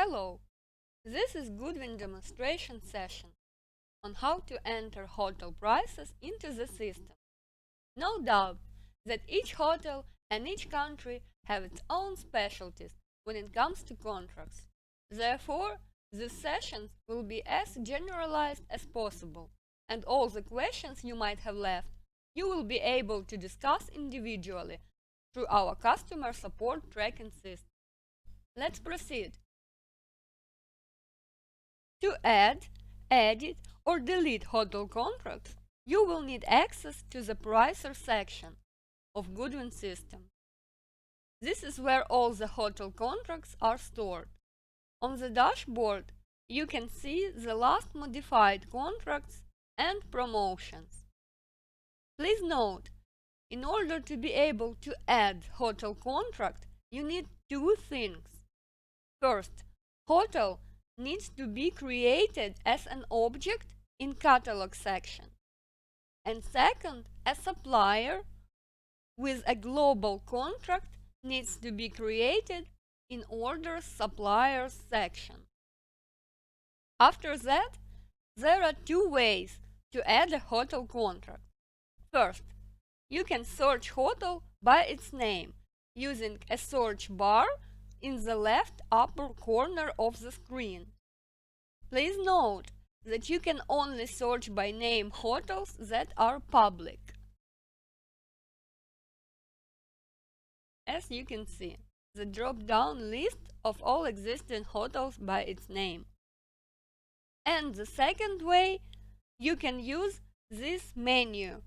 Hello, this is Goodwin demonstration session on how to enter hotel prices into the system. No doubt that each hotel and each country have its own specialties when it comes to contracts. Therefore, these sessions will be as generalized as possible, and all the questions you might have left you will be able to discuss individually through our customer support tracking system. Let's proceed. To add, edit, or delete hotel contracts, you will need access to the Pricer section of Goodwin System. This is where all the hotel contracts are stored. On the dashboard, you can see the last modified contracts and promotions. Please note, in order to be able to add hotel contract, you need two things. First, hotel needs to be created as an object in catalog section. And second, a supplier with a global contract needs to be created in orders suppliers section. After that, there are two ways to add a hotel contract. First, you can search hotel by its name using a search bar in the left upper corner of the screen. Please note that you can only search by name hotels that are public. As you can see, the drop-down list of all existing hotels by its name. And the second way, you can use this menu.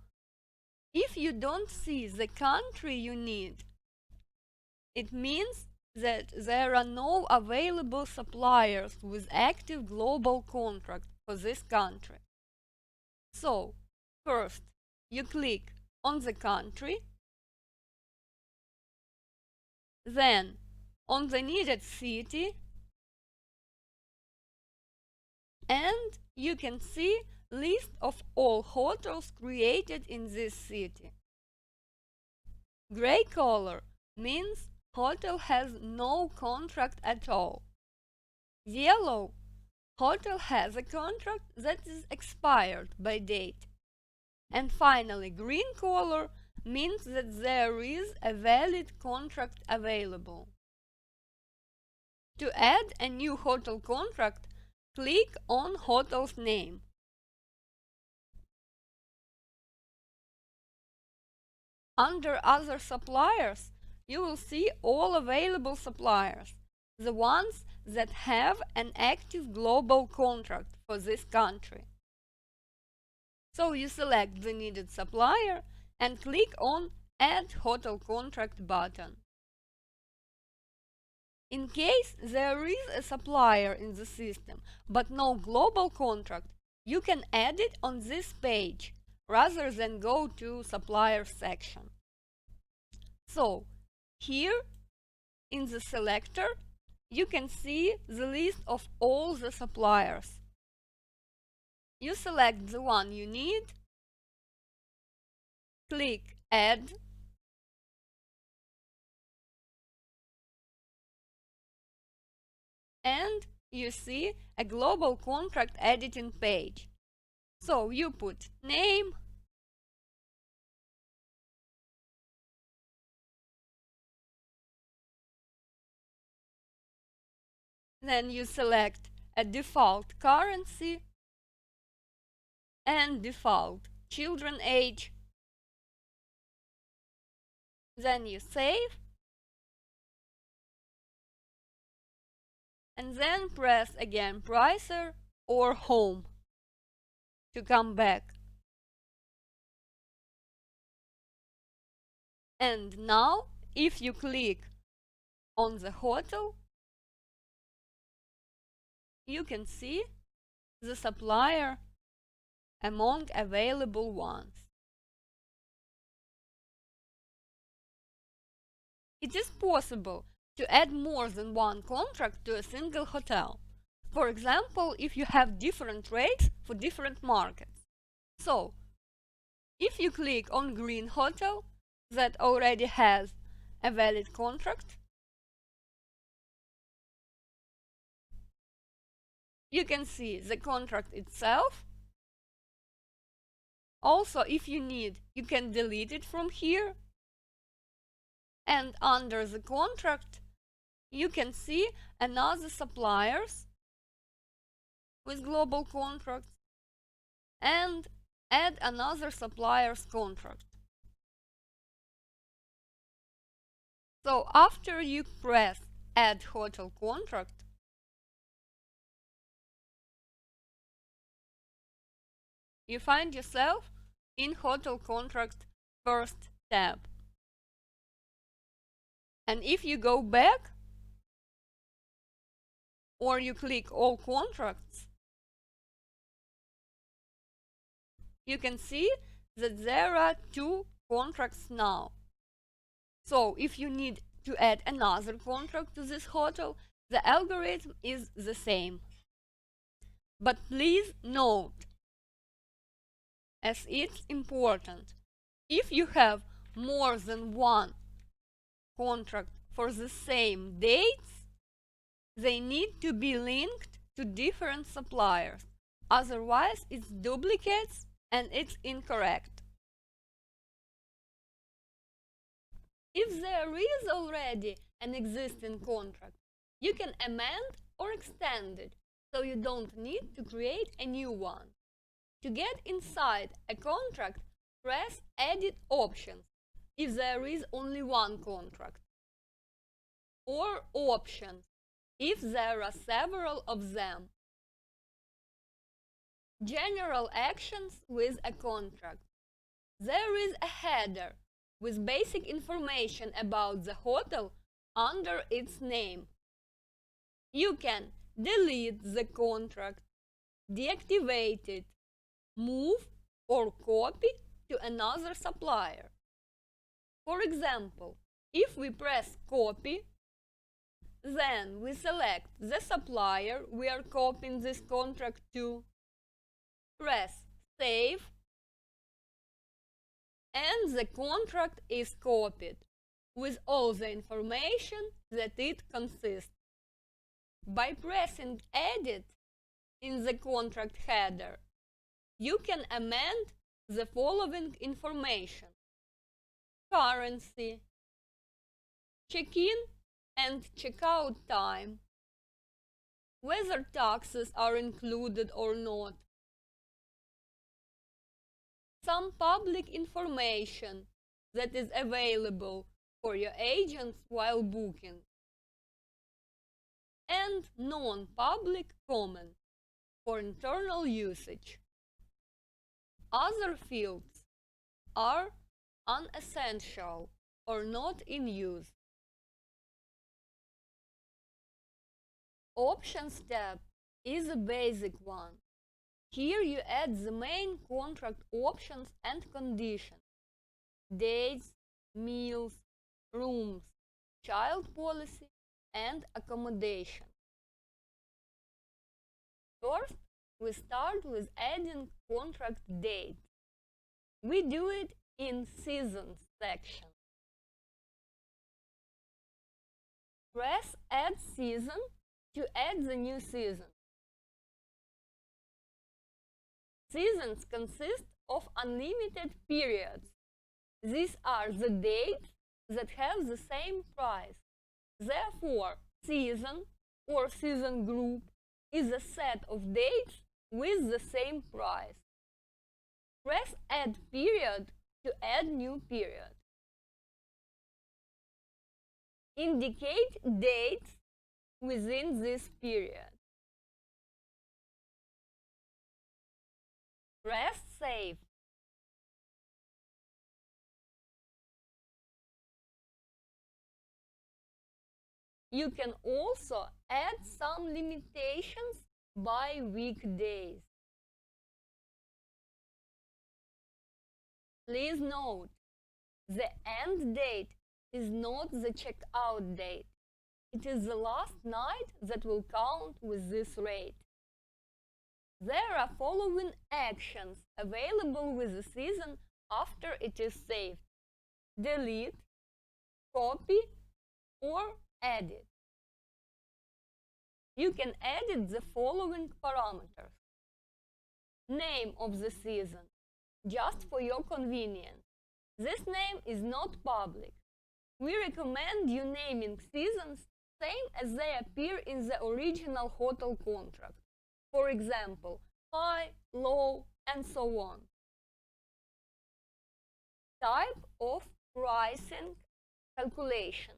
If you don't see the country you need, it means that there are no available suppliers with active global contract for this country. So, first, you click on the country, then on the needed city, and you can see list of all hotels created in this city. Gray color means hotel has no contract at all. Yellow, hotel has a contract that is expired by date. And finally, green color means that there is a valid contract available. To add a new hotel contract, click on hotel's name. Under Other Suppliers, you will see all available suppliers, the ones that have an active global contract for this country. So you select the needed supplier and click on Add Hotel Contract button. In case there is a supplier in the system but no global contract, you can add it on this page rather than go to supplier section. So, here in the selector, you can see the list of all the suppliers. You select the one you need, click Add, and you see a global contract editing page. So you put name, then you select a default currency and default children age. Then you save and then press again Pricer or Home to come back. And now, if you click on the hotel, you can see the supplier among available ones. It is possible to add more than one contract to a single hotel. For example, if you have different rates for different markets. So, if you click on Green Hotel that already has a valid contract, You can see the contract itself. Also, if you need, you can delete it from here. And under the contract, you can see another suppliers with global contracts and add another supplier's contract. So after you press add hotel contract, you find yourself in hotel contract first tab. And if you go back or you click all contracts, you can see that there are 2 contracts now. So if you need to add another contract to this hotel, the algorithm is the same. But please note, as it's important, if you have more than one contract for the same dates, they need to be linked to different suppliers. Otherwise, it's duplicates and it's incorrect. If there is already an existing contract, you can amend or extend it, so you don't need to create a new one. To get inside a contract, press Edit Options if there is only one contract, or Options if there are several of them. General actions with a contract. There is a header with basic information about the hotel under its name. You can delete the contract, deactivate it, move or copy to another supplier. For example, if we press copy, then we select the supplier we are copying this contract to, press save, and the contract is copied with all the information that it consists. By pressing edit in the contract header, you can amend the following information: currency, check-in and check-out time, whether taxes are included or not, some public information that is available for your agents while booking, and non-public comments for internal usage. Other fields are unessential or not in use. Options tab is a basic one. Here you add the main contract options and conditions: dates, meals, rooms, child policy, and accommodation. First, we start with adding contract date. We do it in Seasons section. Press Add Season to add the new season. Seasons consist of unlimited periods. These are the dates that have the same price. Therefore, season or season group is a set of dates with the same price. Press Add Period to add new period. Indicate dates within this period. Press Save. You can also add some limitations by weekdays. Please note, the end date is not the checkout date. It is the last night that will count with this rate. There are following actions available with the season after it is saved: delete, copy, or edit. you can edit the following parameters. Name of the season, just for your convenience. This name is not public. We recommend you naming seasons same as they appear in the original hotel contract. For example, high, low, and so on. Type of pricing calculation.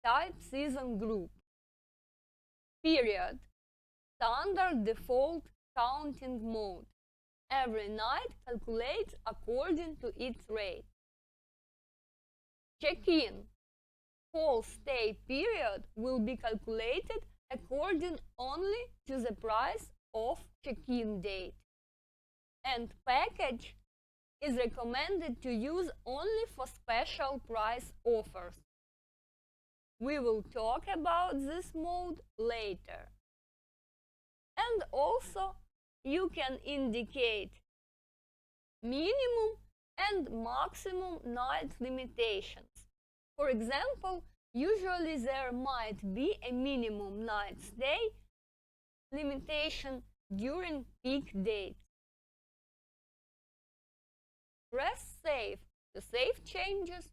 Type season group. Period. Standard default counting mode. Every night calculates according to its rate. Check-in. Whole stay period will be calculated according only to the price of check-in date. And package is recommended to use only for special price offers. We will talk about this mode later. And also, you can indicate minimum and maximum night limitations. For example, usually there might be a minimum night stay limitation during peak dates. Press Save to save changes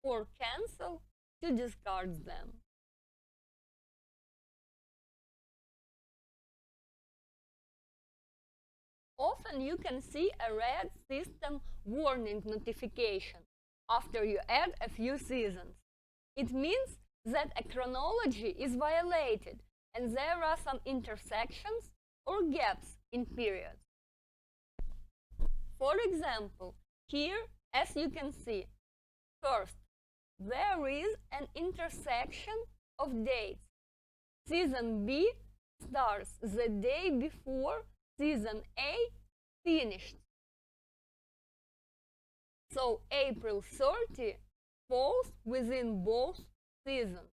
or Cancel to discard them. Often you can see a red system warning notification after you add a few seasons. It means that a chronology is violated and there are some intersections or gaps in periods. For example, here, as you can see, first, there is an intersection of dates. Season B starts the day before Season A finished. So April 30 falls within both seasons.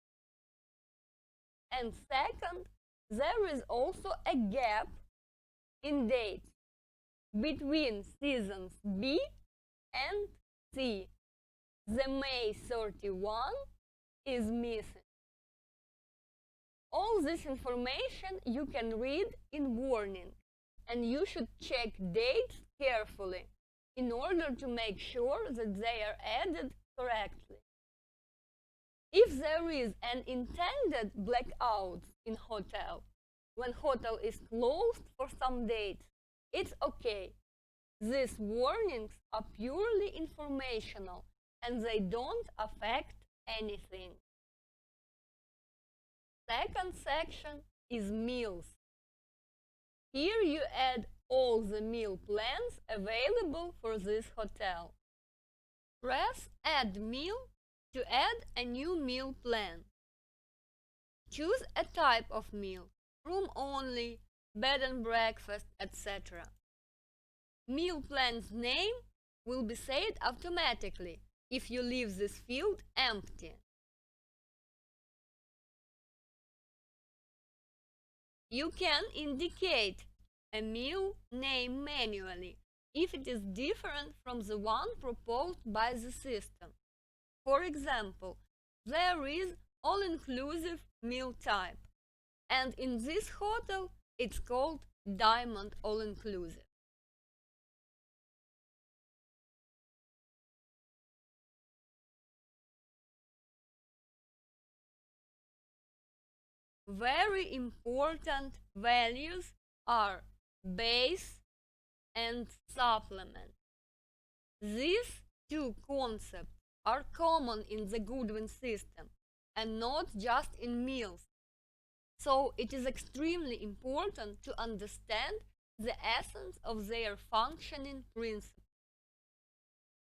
And second, there is also a gap in dates between seasons B and C. The May 31 is missing. All this information you can read in warning, and you should check dates carefully in order to make sure that they are added correctly. If there is an intended blackout in hotel, when hotel is closed for some dates, it's okay. These warnings are purely informational and they don't affect anything. Second section is meals. Here you add all the meal plans available for this hotel. Press Add Meal to add a new meal plan. Choose a type of meal, room only, bed and breakfast, etc. Meal plan's name will be set automatically if you leave this field empty. You can indicate a meal name manually if it is different from the one proposed by the system. For example, there is all-inclusive meal type, and in this hotel it's called Diamond All-Inclusive. Very important values are base and supplement. These two concepts are common in the Goodwin system and not just in meals. So it is extremely important to understand the essence of their functioning principle.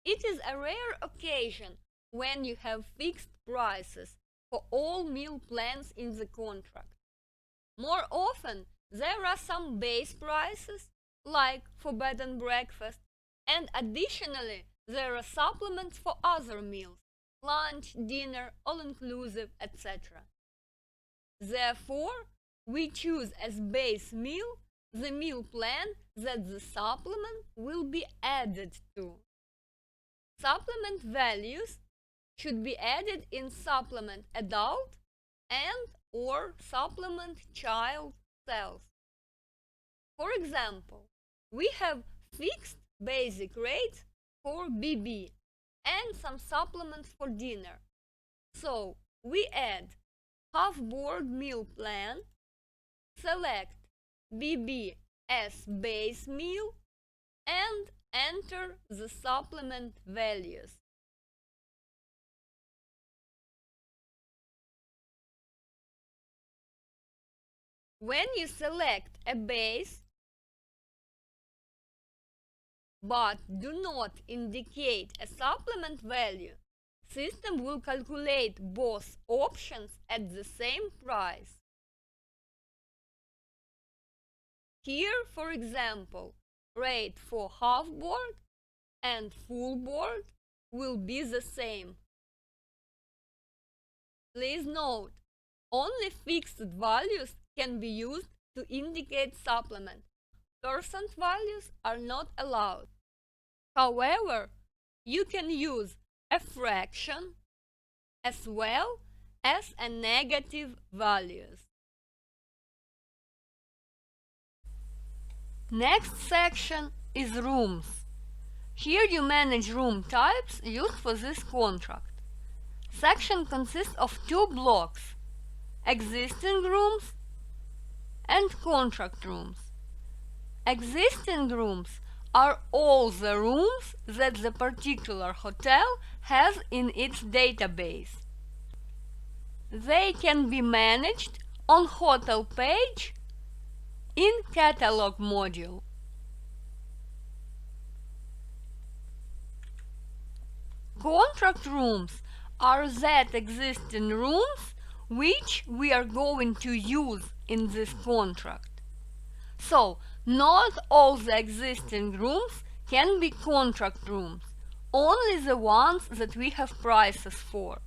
It is a rare occasion when you have fixed prices for all meal plans in the contract. More often, there are some base prices, like for bed and breakfast, and additionally, there are supplements for other meals, lunch, dinner, all-inclusive, etc. Therefore, we choose as base meal the meal plan that the supplement will be added to. Supplement values should be added in supplement adult and or supplement child cells. For example, we have fixed basic rates for BB and some supplements for dinner. So we add half-board meal plan, select BB as base meal, and enter the supplement values. When you select a base but do not indicate a supplement value, system will calculate both options at the same price. Here, for example, rate for half board and full board will be the same. Please note, only fixed values can be used to indicate supplement. Percent values are not allowed. However, you can use a fraction as well as a negative values. Next section is rooms. Here you manage room types used for this contract. Section consists of two blocks: existing rooms and contract rooms. Existing rooms are all the rooms that the particular hotel has in its database. They can be managed on hotel page in catalog module. Contract rooms are that existing rooms which we are going to use in this contract. So, not all the existing rooms can be contract rooms, only the ones that we have prices for.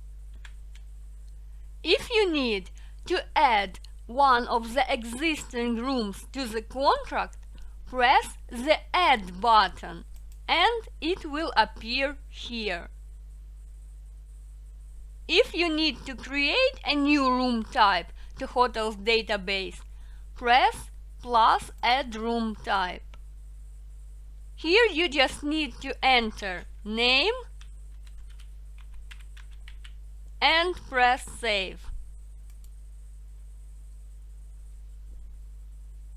If you need to add one of the existing rooms to the contract, press the Add button and it will appear here. If you need to create a new room type to hotel's database, press plus Add room type. Here you just need to enter name and press Save.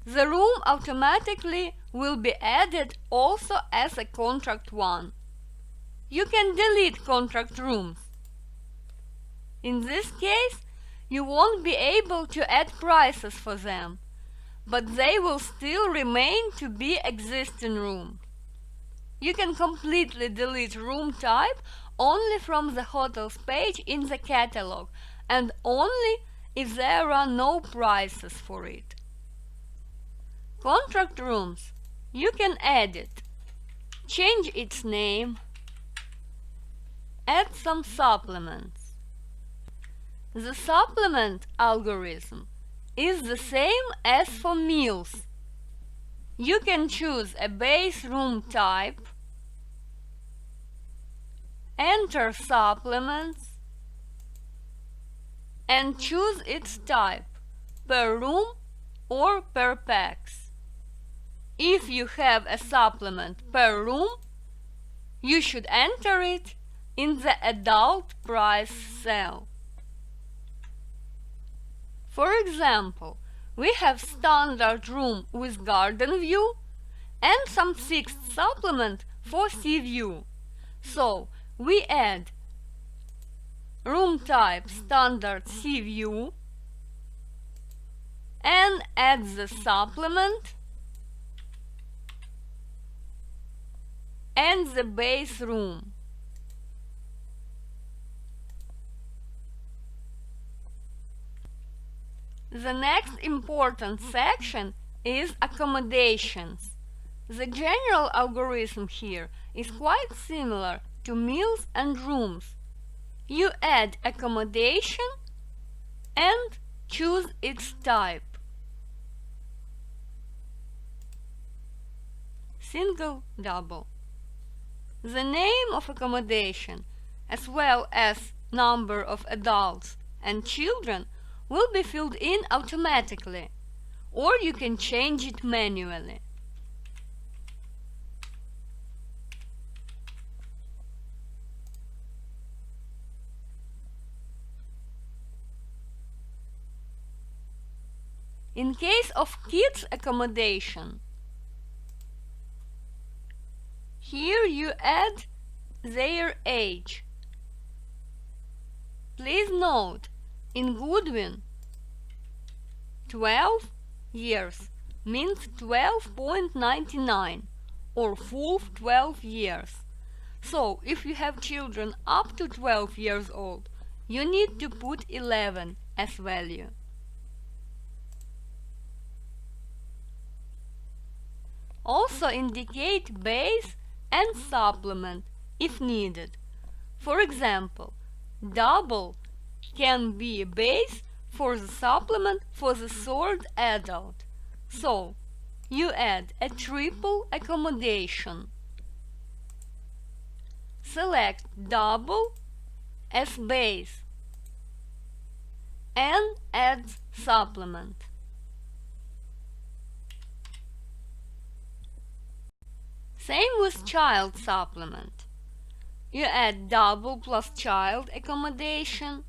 The room automatically will be added also as a contract one. You can delete contract rooms. In this case, you won't be able to add prices for them, but they will still remain to be existing room. You can completely delete room type only from the hotel's page in the catalog and only if there are no prices for it. Contract rooms, you can edit, change its name, add some supplements. The supplement algorithm is the same as for meals. You can choose a base room type, enter supplements, and choose its type, per room or per pax. If you have a supplement per room, you should enter it in the adult price cell. For example, we have standard room with garden view and some fixed supplement for sea view. So we add room type standard sea view and add the supplement and the base room. The next important section is accommodations. The general algorithm here is quite similar to meals and rooms. You add accommodation and choose its type. Single, double. The name of accommodation, as well as number of adults and children, will be filled in automatically, or you can change it manually. In case of kids' accommodation, here you add their age. Please note, in Goodwin, 12 years means 12.99 or full 12 years. So, if you have children up to 12 years old, you need to put 11 as value. Also indicate base and supplement if needed. For example, double can be a base for the supplement for the third adult. So, you add a triple accommodation. Select double as base and add supplement. Same with child supplement. You add double plus child accommodation,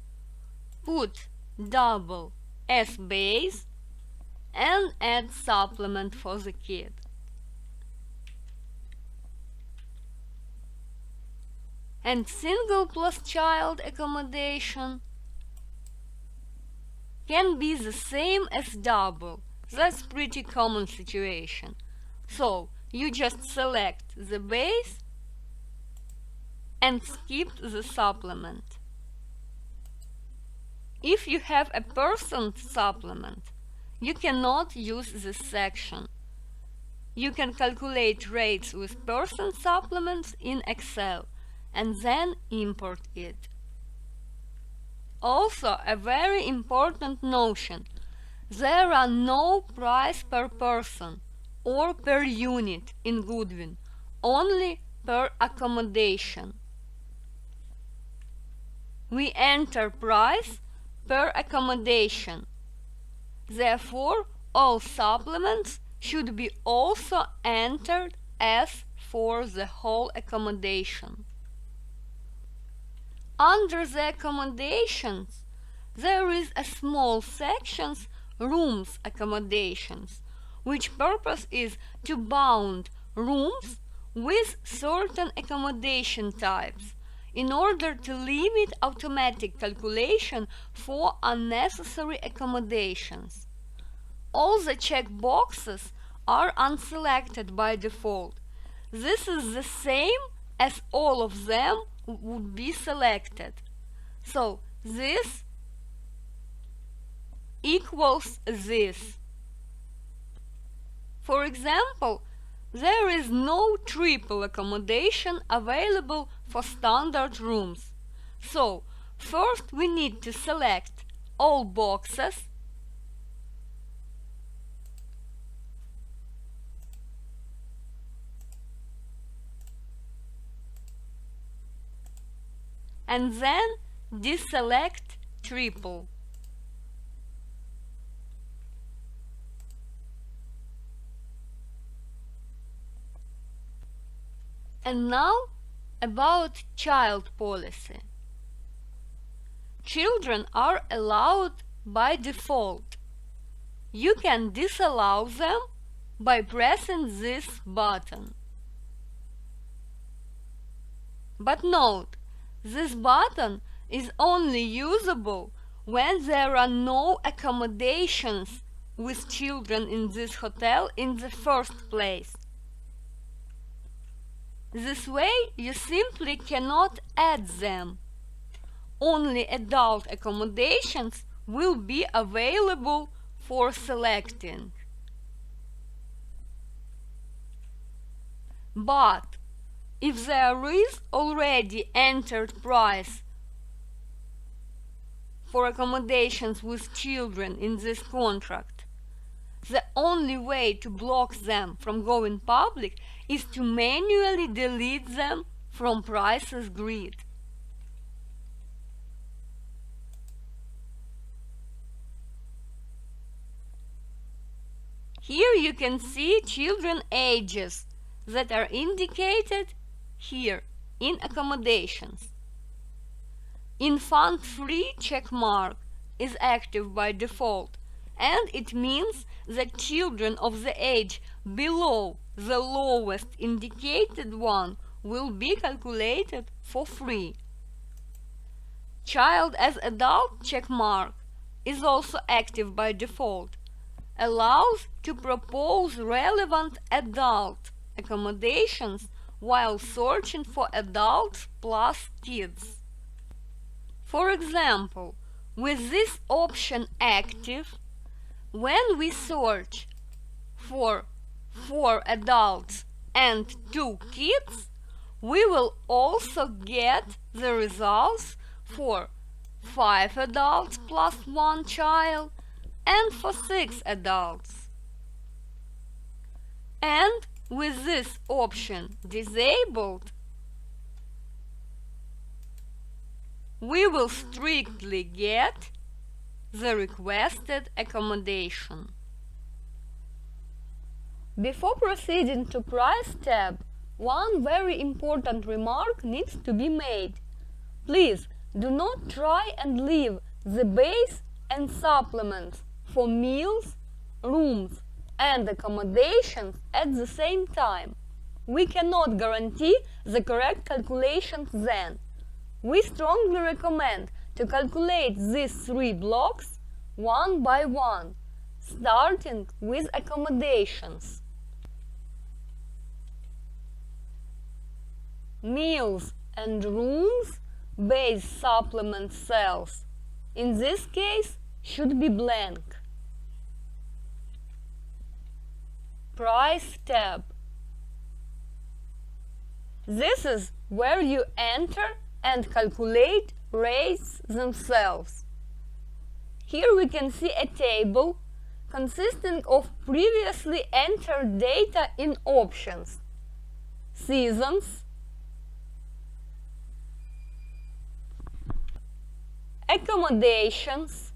put double as base, and add supplement for the kid. And single plus child accommodation can be the same as double. That's pretty common situation. So, you just select the base and skip the supplement. If you have a percent supplement, you cannot use this section. You can calculate rates with percent supplements in Excel and then import it. Also, a very important notion: there are no price per person or per unit in Goodwin, only per accommodation. We enter price per accommodation. Therefore, all supplements should be also entered as for the whole accommodation. Under the accommodations, there is a small section, rooms accommodations, which purpose is to bound rooms with certain accommodation types in order to limit automatic calculation for unnecessary accommodations. All the check boxes are unselected by default. This is the same as all of them would be selected. So this equals this. For example, there is no triple accommodation available for standard rooms. So, first we need to select all boxes and then deselect triple. And now about child policy. Children are allowed by default. You can disallow them by pressing this button. But note, this button is only usable when there are no accommodations with children in this hotel in the first place. This way, you simply cannot add them. Only adult accommodations will be available for selecting. But if there is already entered price for accommodations with children in this contract, the only way to block them from going public is to manually delete them from prices grid. Here you can see children ages that are indicated here in accommodations. Infant free check mark is active by default, and it means that children of the age below the lowest indicated one will be calculated for free. Child as adult check mark is also active by default, allows to propose relevant adult accommodations while searching for adults plus kids. For example, with this option active, when we search for 4 adults and 2 kids, we will also get the results for 5 adults plus 1 child and for 6 adults. And with this option disabled, we will strictly get the requested accommodation. Before proceeding to Price tab, one very important remark needs to be made. Please do not try and leave the base and supplements for meals, rooms, and accommodations at the same time. We cannot guarantee the correct calculations then. We strongly recommend to calculate these 3 blocks one by one, starting with accommodations. Meals and rooms base supplement cells, in this case, should be blank. Price tab. This is where you enter and calculate rates themselves. Here we can see a table consisting of previously entered data in options, seasons, accommodations,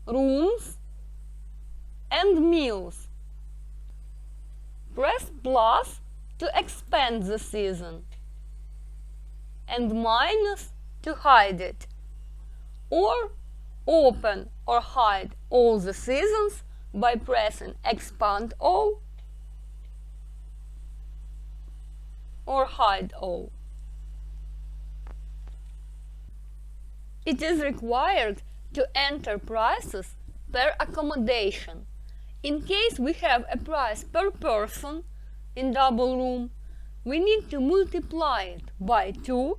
rooms, and meals. Press plus to expand the season and minus to hide it, or open or hide all the seasons by pressing expand all or hide all. It is required to enter prices per accommodation. In case we have a price per person in double room, we need to multiply it by 2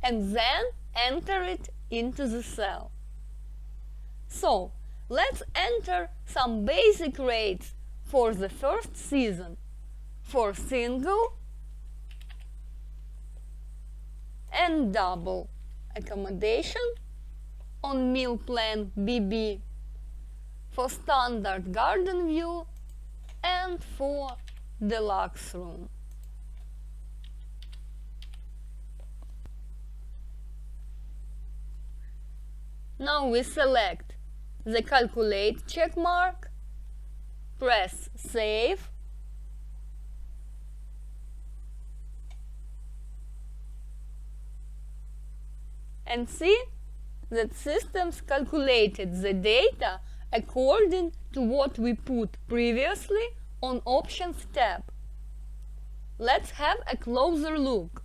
and then enter it into the cell. So, let's enter some basic rates for the first season for single and double accommodation on meal plan BB, for standard garden view, and for deluxe room. Now we select the calculate check mark, press save, and see that systems calculated the data according to what we put previously on Options tab. Let's have a closer look.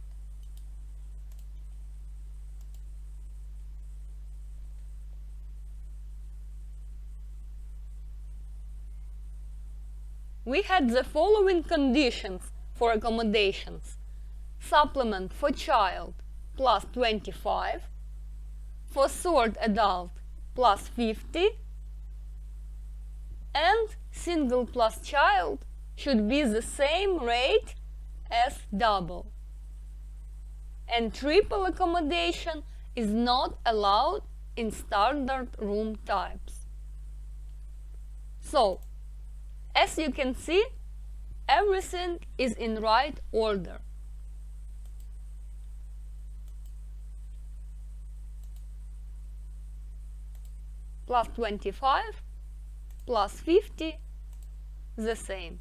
We had the following conditions for accommodations: supplement for child plus 25, for third adult plus 50, and single plus child should be the same rate as double. And triple accommodation is not allowed in standard room types. So, as you can see, everything is in right order. Plus 25, plus 50 the same,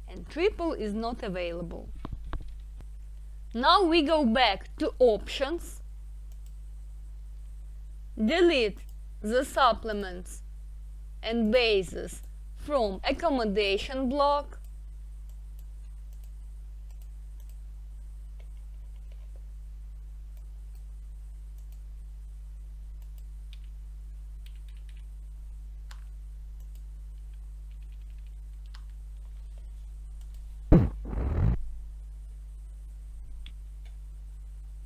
and triple is not available. Now we go back to options, delete the supplements and bases from accommodation block,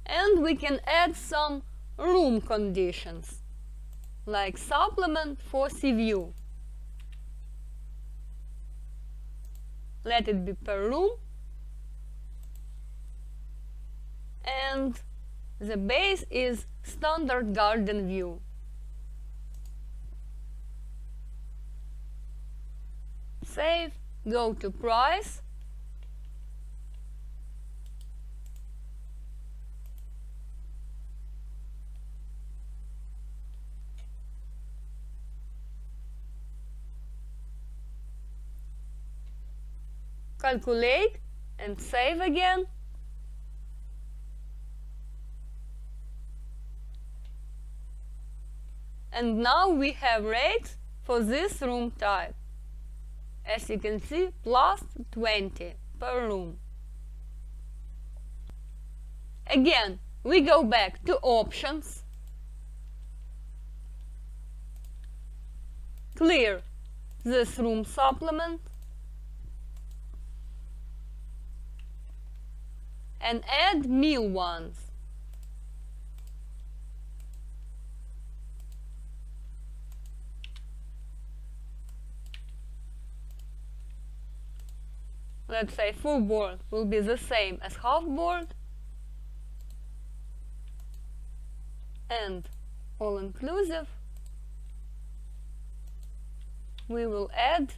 and we can add some room conditions, like supplement for sea view. Let it be per room, and the base is standard garden view. Save, go to price, calculate and save again. And now we have rates for this room type. As you can see, plus 20 per room. Again, we go back to options, clear this room supplement, and add meal ones. Let's say full board will be the same as half board, and all-inclusive we will add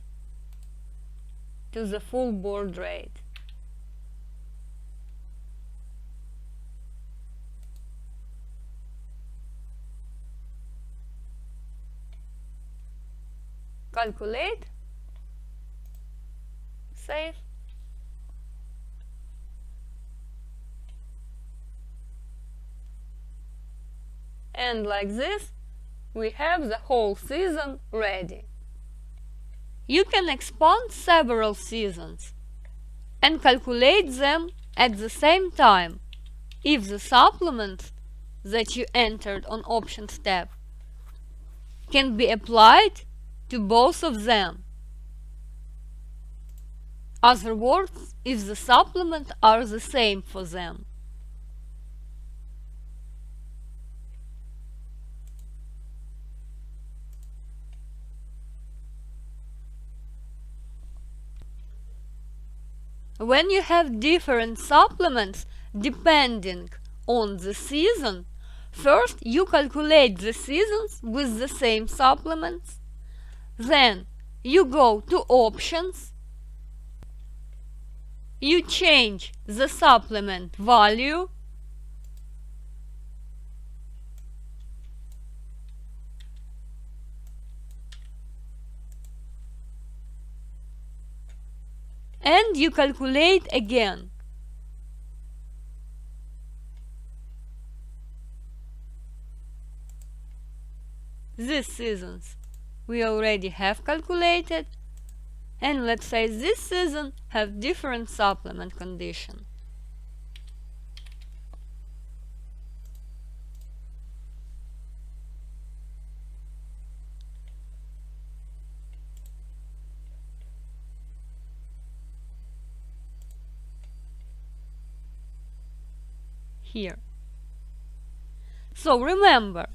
to the full board rate. Calculate, save, and like this we have the whole season ready. You can expand several seasons and calculate them at the same time if the supplements that you entered on Options tab can be applied to both of them. Other words, if the supplements are the same for them. When you have different supplements depending on the season, first you calculate the seasons with the same supplements, then you go to options, you change the supplement value, and you calculate again. These seasons we already have calculated, and let's say this season have different supplement condition. Here. So remember,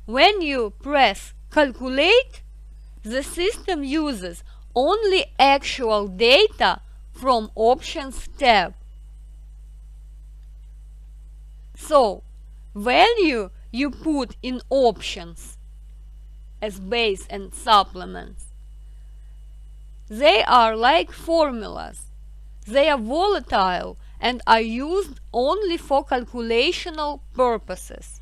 when you press calculate, the system uses only actual data from Options tab. So, value you put in Options as base and supplements, they are like formulas. They are volatile and are used only for calculational purposes.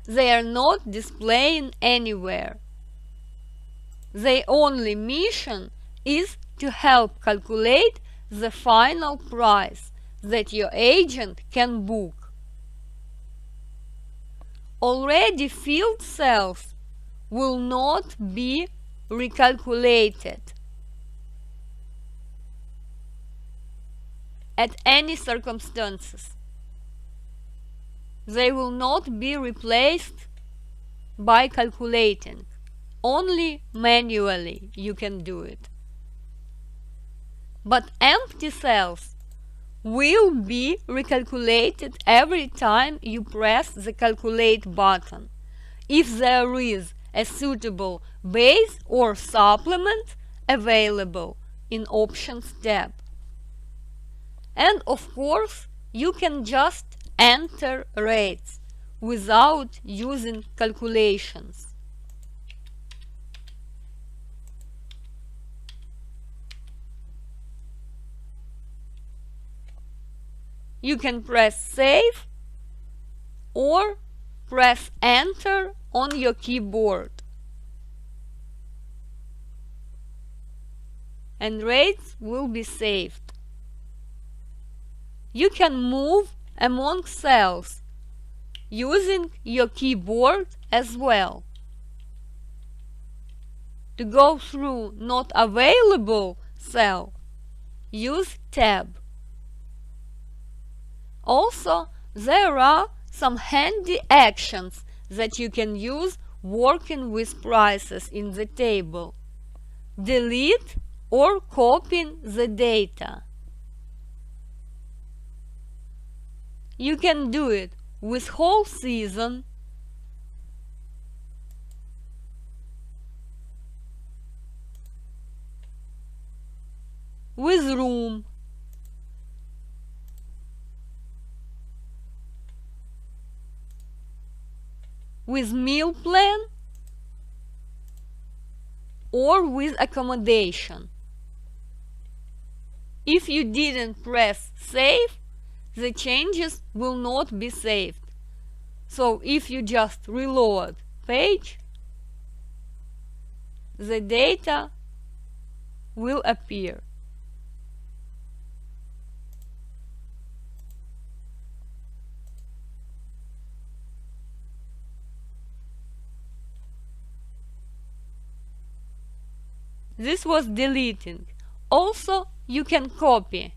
They are not displayed anywhere. Their only mission is to help calculate the final price that your agent can book. Already filled cells will not be recalculated at any circumstances. They will not be replaced by calculating. Only manually you can do it. But empty cells will be recalculated every time you press the calculate button, if there is a suitable base or supplement available in Options tab. And of course, you can just enter rates without using calculations. You can press save or press enter on your keyboard, and rates will be saved. You can move among cells using your keyboard as well. To go through not available cell, use tab. Also, there are some handy actions that you can use working with prices in the table. Delete or copying the data. You can do it with whole season, with room, with meal plan, or with accommodation. If you didn't press save, the changes will not be saved. So if you just reload page, the data will appear. This was deleting. Also, you can copy.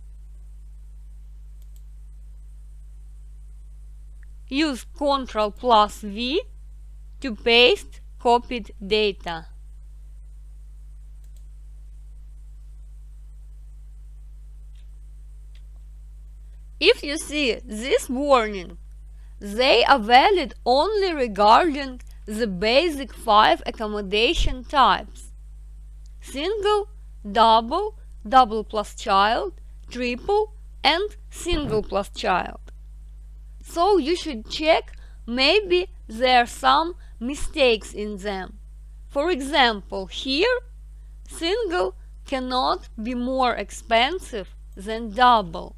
Use Ctrl+V to paste copied data. If you see this warning, they are valid only regarding the basic 5 accommodation types: single, double, double plus child, triple, and single plus child. So you should check, maybe there are some mistakes in them. For example, here, single cannot be more expensive than double,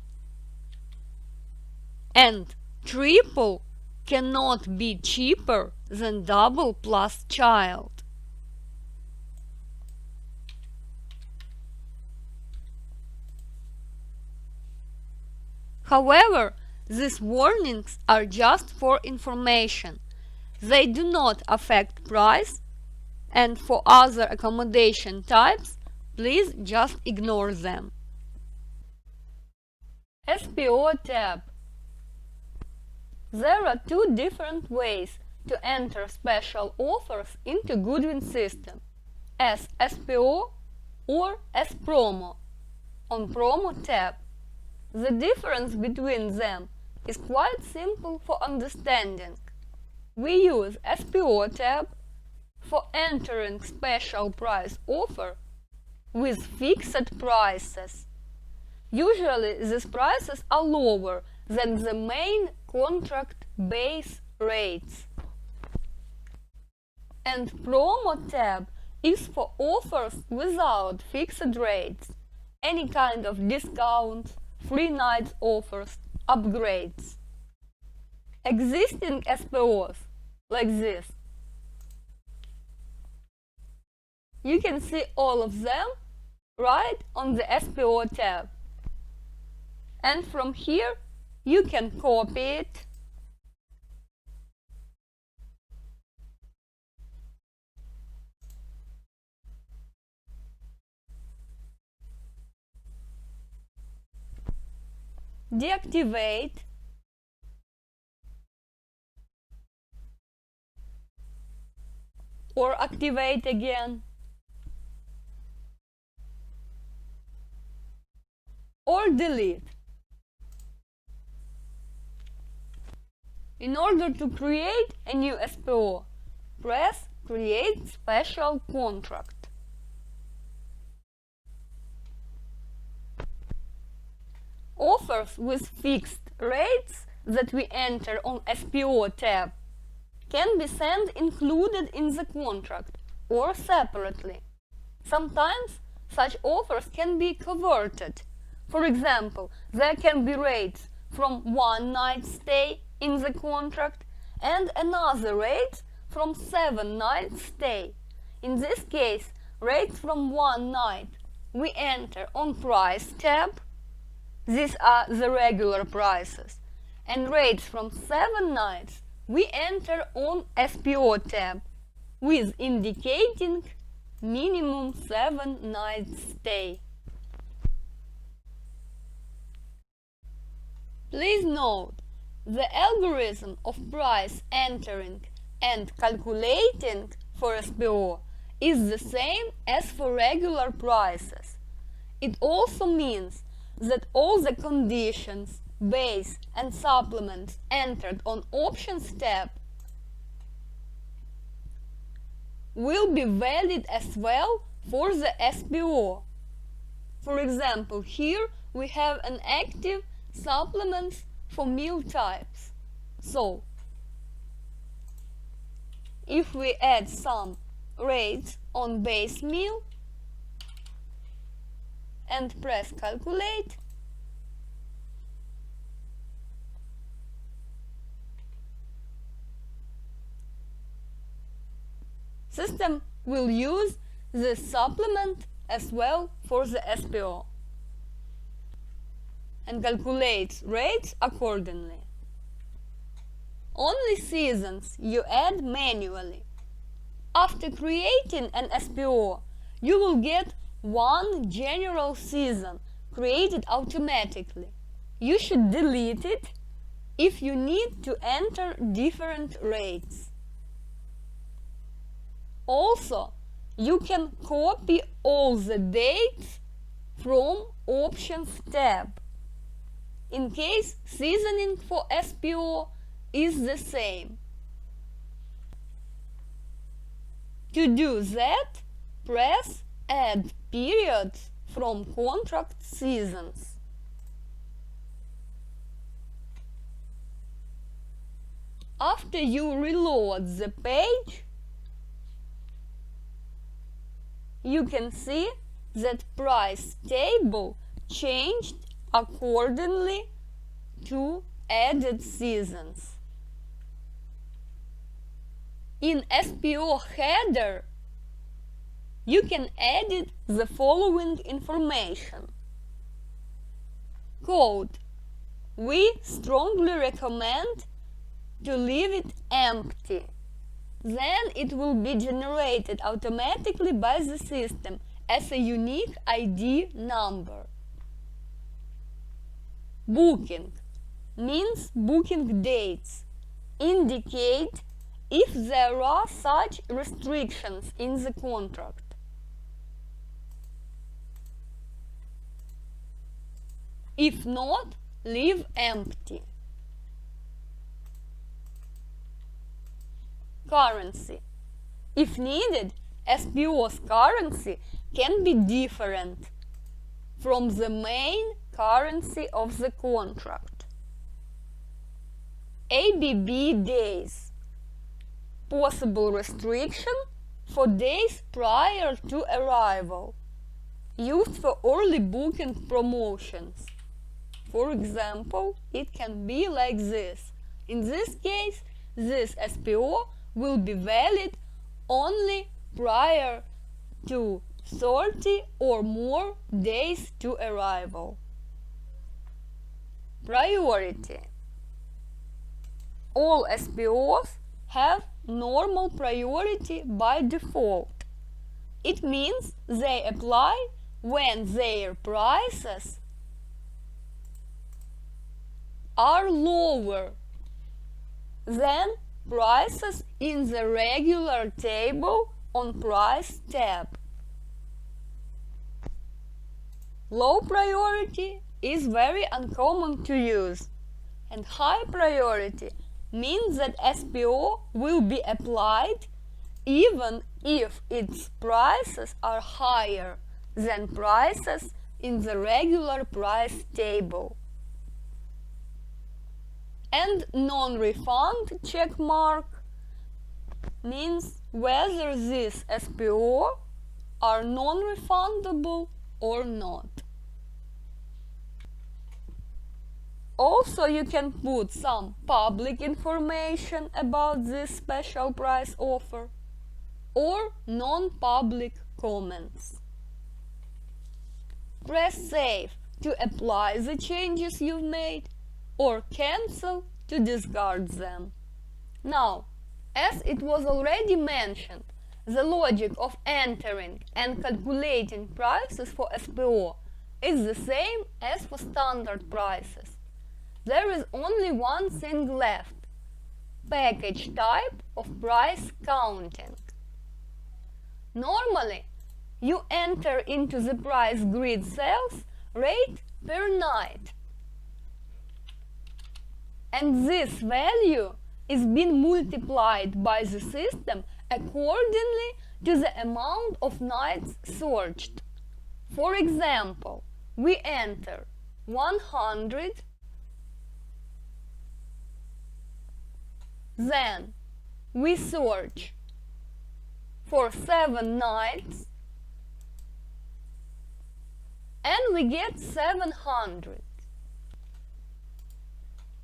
and triple cannot be cheaper than double plus child. However, these warnings are just for information. They do not affect price, and for other accommodation types, please just ignore them. SPO tab. There are 2 different ways to enter special offers into Goodwin System: as SPO or as promo on Promo tab. The difference between them is quite simple for understanding. We use SPO tab for entering special price offer with fixed prices. Usually these prices are lower than the main contract base rates. And Promo tab is for offers without fixed rates, any kind of discounts, free nights offers, upgrades. Existing SPOs, like this, You can see all of them right on the SPO tab. And from here, you can copy it, deactivate, or activate again, or delete. In order to create a new SPO, press Create Special Contract. Offers with fixed rates that we enter on SPO tab can be sent included in the contract or separately. Sometimes such offers can be converted. For example, there can be rates from 1 night stay in the contract and another rate from 7 night stay. In this case, rates from 1 night we enter on Price tab. These are the regular prices. And rates from 7 nights we enter on SPO tab with indicating minimum 7 nights stay. Please note, the algorithm of price entering and calculating for SPO is the same as for regular prices. It also means that all the conditions, base and supplements entered on Options tab will be valid as well for the SPO. For example, here we have an active supplements for meal types. So, if we add some rates on base meal and press Calculate, system will use the supplement as well for the SPO and calculates rates accordingly. Only seasons you add manually. After creating an SPO, you will get one general season created automatically. You should delete it if you need to enter different rates. Also, you can copy all the dates from Options tab in case seasoning for SPO is the same. To do that, press Add Periods from Contract Seasons. After you reload the page, you can see that price table changed accordingly to added seasons. In SPO header, you can edit the following information. Code. We strongly recommend to leave it empty. Then it will be generated automatically by the system as a unique ID number. Booking means booking dates. Indicate if there are such restrictions in the contract. If not, leave empty. Currency. If needed, SPO's currency can be different from the main currency of the contract. ABB days. Possible restriction for days prior to arrival. Used for early booking promotions. For example, it can be like this. In this case, this SPO will be valid only prior to 30 or more days to arrival. Priority. All SPOs have normal priority by default. It means they apply when their prices are lower than prices in the regular table on Price tab. Low priority is very uncommon to use, and high priority means that SPO will be applied even if its prices are higher than prices in the regular price table. And non-refund check mark means whether these SPO are non-refundable or not. Also, you can put some public information about this special price offer or non-public comments. Press Save to apply the changes you've made or Cancel to discard them. Now, as it was already mentioned, the logic of entering and calculating prices for SPO is the same as for standard prices. There is only one thing left: package type of price counting. Normally, you enter into the price grid cells rate per night, and this value is being multiplied by the system accordingly to the amount of nights searched. For example, we enter 100, then we search for 7 nights, and we get 700.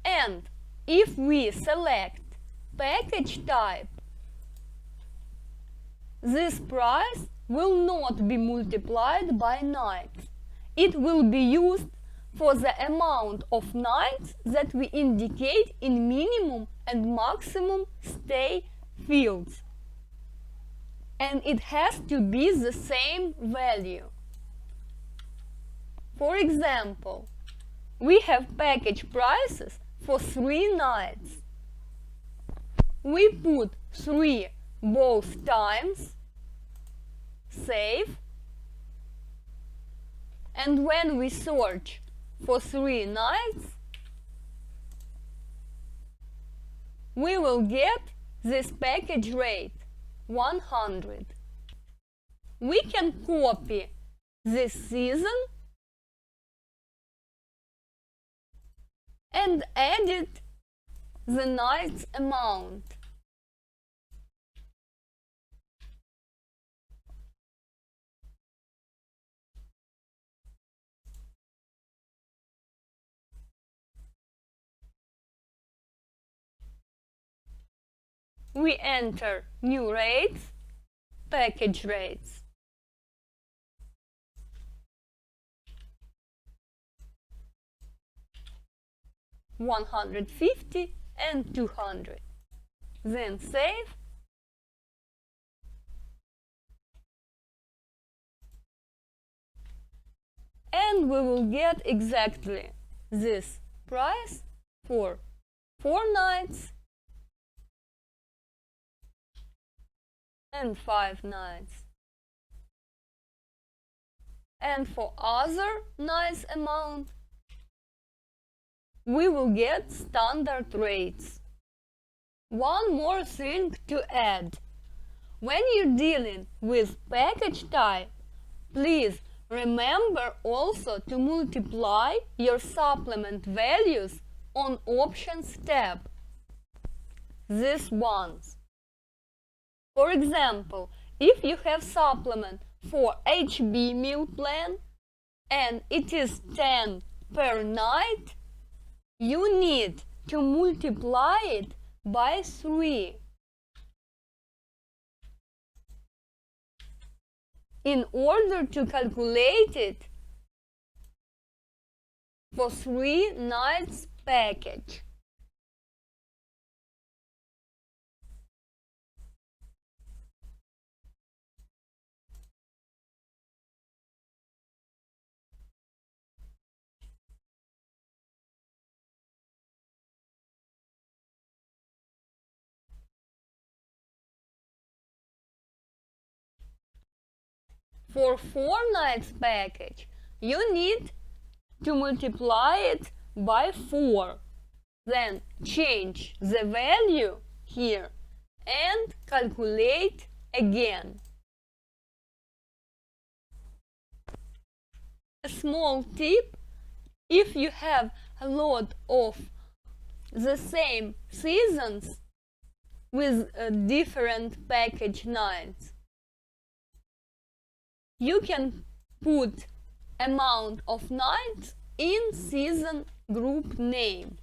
And if we select package type, this price will not be multiplied by nights. It will be used for the amount of nights that we indicate in minimum and maximum stay fields. And it has to be the same value. For example, we have package prices for 3 nights. We put 3 both times, save, and when we search for 3 nights, we will get this package rate 100. We can copy this season and edit the night's amount. We enter new rates, package rates. $150 and $200. Then save. And we will get exactly this price for 4 nights and 5 nights. And for other nights amount, we will get standard rates. One more thing to add. When you're dealing with package type, please remember also to multiply your supplement values on Options tab. These ones. For example, if you have supplement for HB meal plan and it is 10 per night, you need to multiply it by 3. in order to calculate it for 3 nights package. For 4 nights package, you need to multiply it by 4. Then change the value here and calculate again. A small tip: if you have a lot of the same seasons with different package nights, you can put amount of nights in season group name.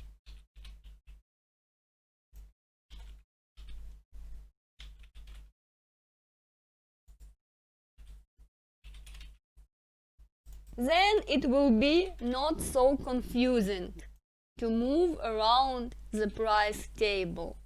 Then it will be not so confusing to move around the price table.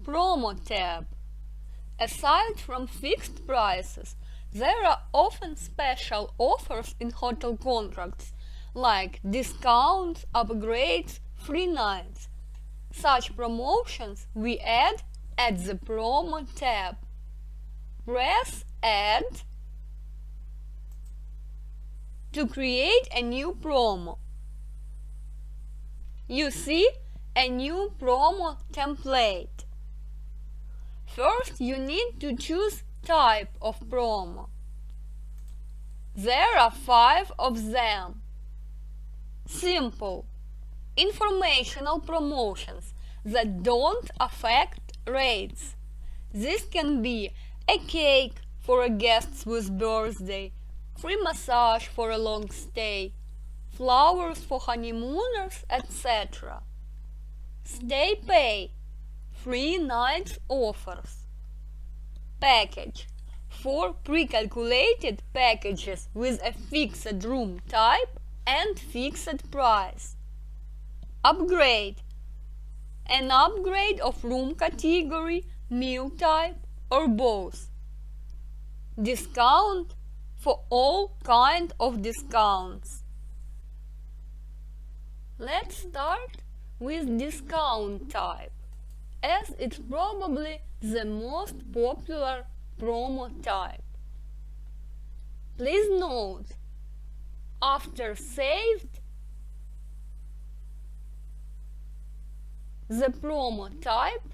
Promo tab. Aside from fixed prices, there are often special offers in hotel contracts, like discounts, upgrades, free nights. Such promotions we add at the Promo tab. Press Add to create a new promo. You see a new promo template. First, you need to choose type of promo. There are 5 of them. Simple, informational promotions that don't affect rates. This can be a cake for a guest with birthday, free massage for a long stay, flowers for honeymooners, etc. Stay pay, free nights offers. Package, for pre-calculated packages with a fixed room type and fixed price. Upgrade, an upgrade of room category, meal type, or both. Discount, for all kind of discounts. Let's start with discount type, as it's probably the most popular promo type. Please note, after saved, the promo type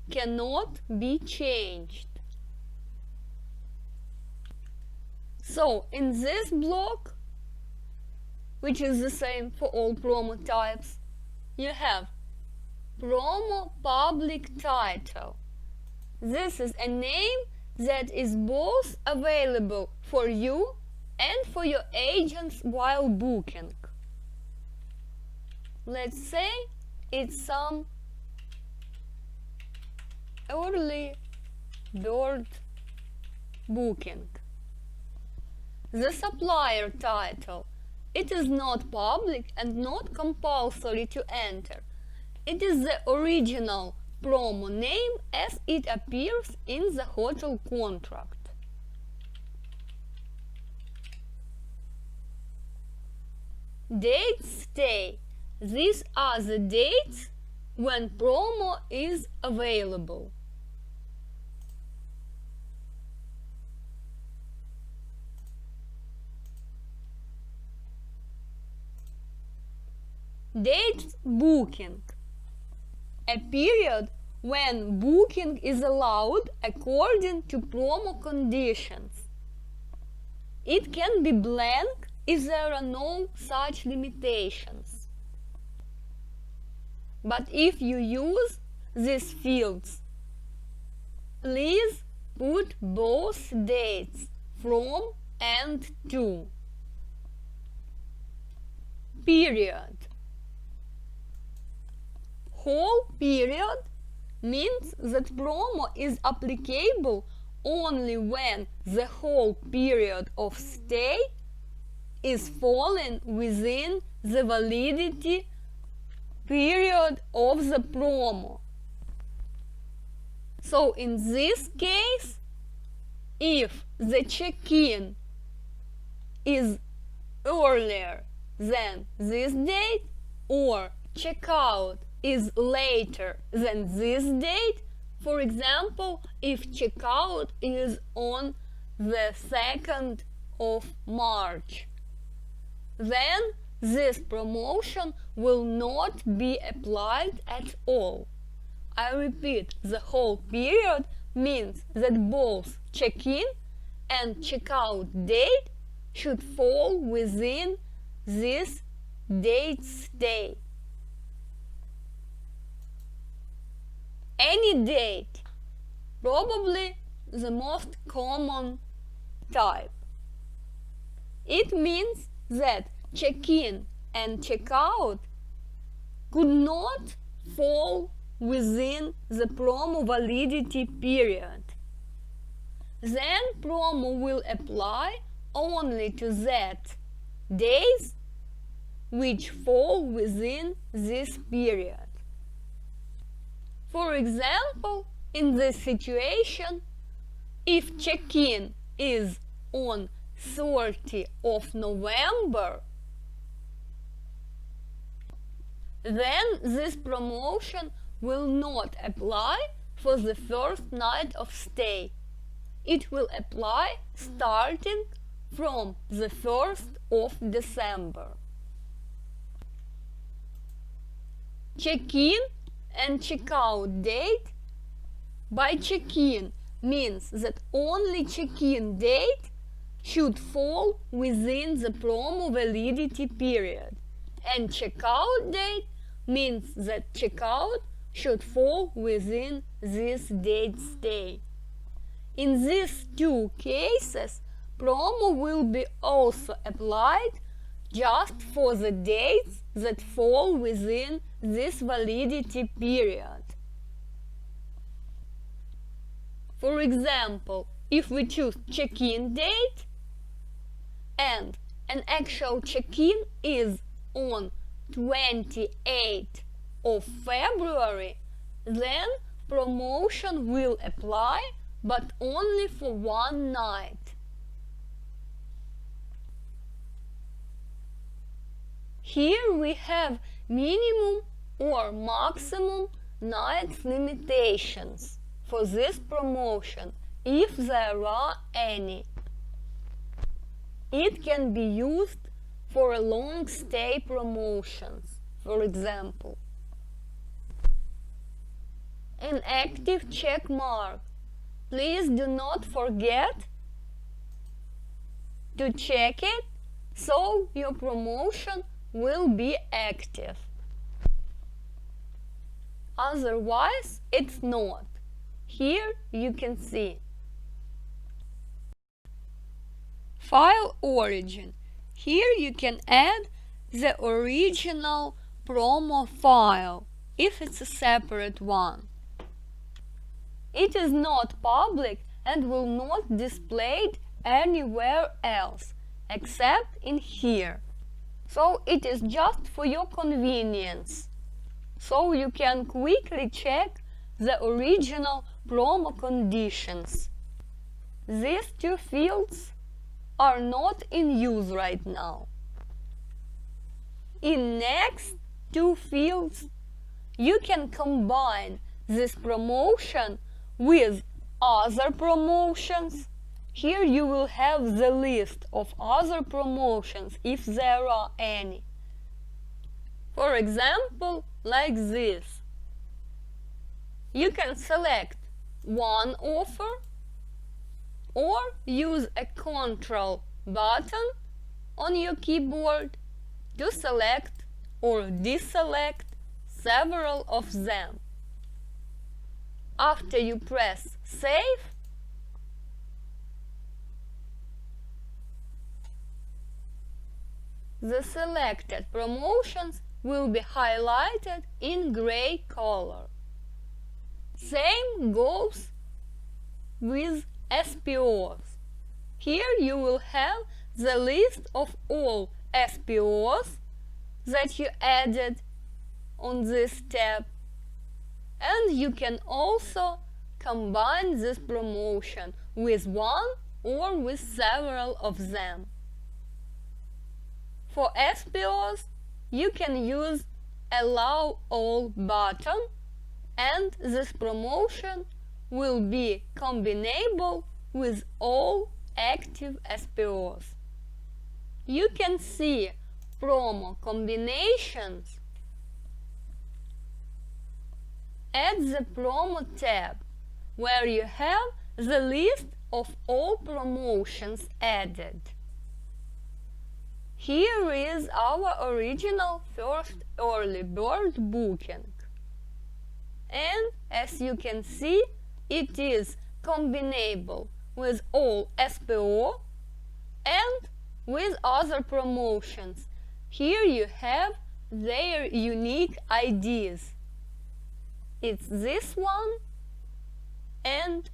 cannot be changed. So in this block, which is the same for all promo types, you have promo public title. This is a name that is both available for you and for your agents while booking. Let's say it's some early bird booking. The supplier title. It is not public and not compulsory to enter. It is the original promo name as it appears in the hotel contract. Dates stay. These are the dates when promo is available. Dates booking. A period when booking is allowed according to promo conditions. It can be blank if there are no such limitations. But if you use these fields, please put both dates, from and to. period. Whole period means that promo is applicable only when the whole period of stay is falling within the validity period of the promo. So in this case, if the check-in is earlier than this date or checkout is later than this date, for example, if checkout is on the 2nd of March, then this promotion will not be applied at all. I repeat, the whole period means that both check-in and checkout date should fall within this date stay. Any date, probably the most common type. It means that check-in and checkout could not fall within the promo validity period. Then promo will apply only to that days which fall within this period. For example, in this situation, if check-in is on 30 of November, then this promotion will not apply for the first night of stay. It will apply starting from the 1st of December. Check-in and checkout date. By check-in means that only check-in date should fall within the promo validity period, and checkout date means that checkout should fall within this date stay. In these two cases, promo will be also applied just for the dates that fall within this validity period. For example, if we choose check-in date and an actual check-in is on 28th of February, then promotion will apply, but only for one night. Here we have minimum or maximum nights limitations for this promotion, if there are any. It can be used for a long stay promotions, for example. An active check mark. Please do not forget to check it so your promotion will be active. Otherwise, it's not. Here you can see. File origin. Here you can add the original promo file, if it's a separate one. It is not public and will not displayed anywhere else, except in here. So it is just for your convenience, so you can quickly check the original promo conditions. These two fields are not in use right now. In next two fields, you can combine this promotion with other promotions. Here you will have the list of other promotions if there are any. For example, like this. You can select one offer or use a Control button on your keyboard to select or deselect several of them. After you press Save, the selected promotions will be highlighted in gray color. Same goes with SPOs. Here you will have the list of all SPOs that you added on this tab, and you can also combine this promotion with one or with several of them. For SPOs, you can use Allow All button, and this promotion will be combinable with all active SPOs. You can see promo combinations at the Promo tab, where you have the list of all promotions added. Here is our original first early bird booking. And as you can see, it is combinable with all SPO and with other promotions. Here you have their unique IDs. It's this one and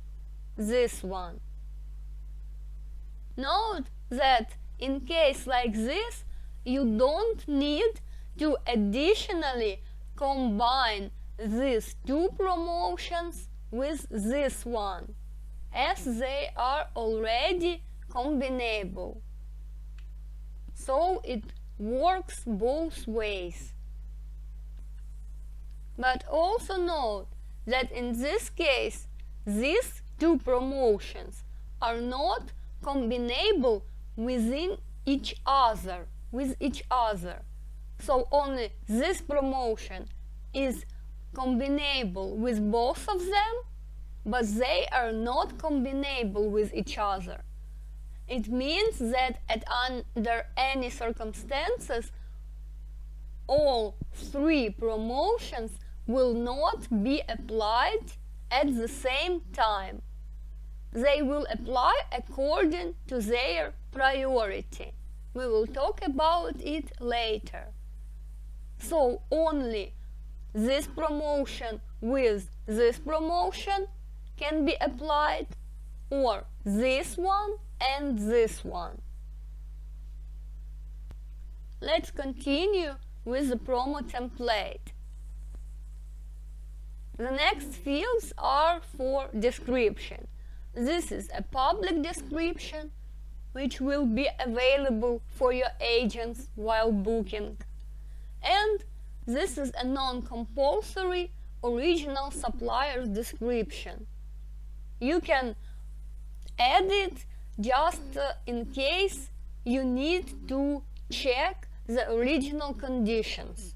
this one. Note that in case like this, you don't need to additionally combine these two promotions with this one, as they are already combinable. So it works both ways. But also note that in this case, these two promotions are not combinable within each other, So only this promotion is combinable with both of them, but they are not combinable with each other. It means that under any circumstances, all three promotions will not be applied at the same time. They will apply according to their priority. We will talk about it later. So only this promotion with this promotion can be applied, or this one and this one. Let's continue with the promo template. The next fields are for description. This is a public description which will be available for your agents while booking. And this is a non-compulsory original supplier's description. You can add it just in case you need to check the original conditions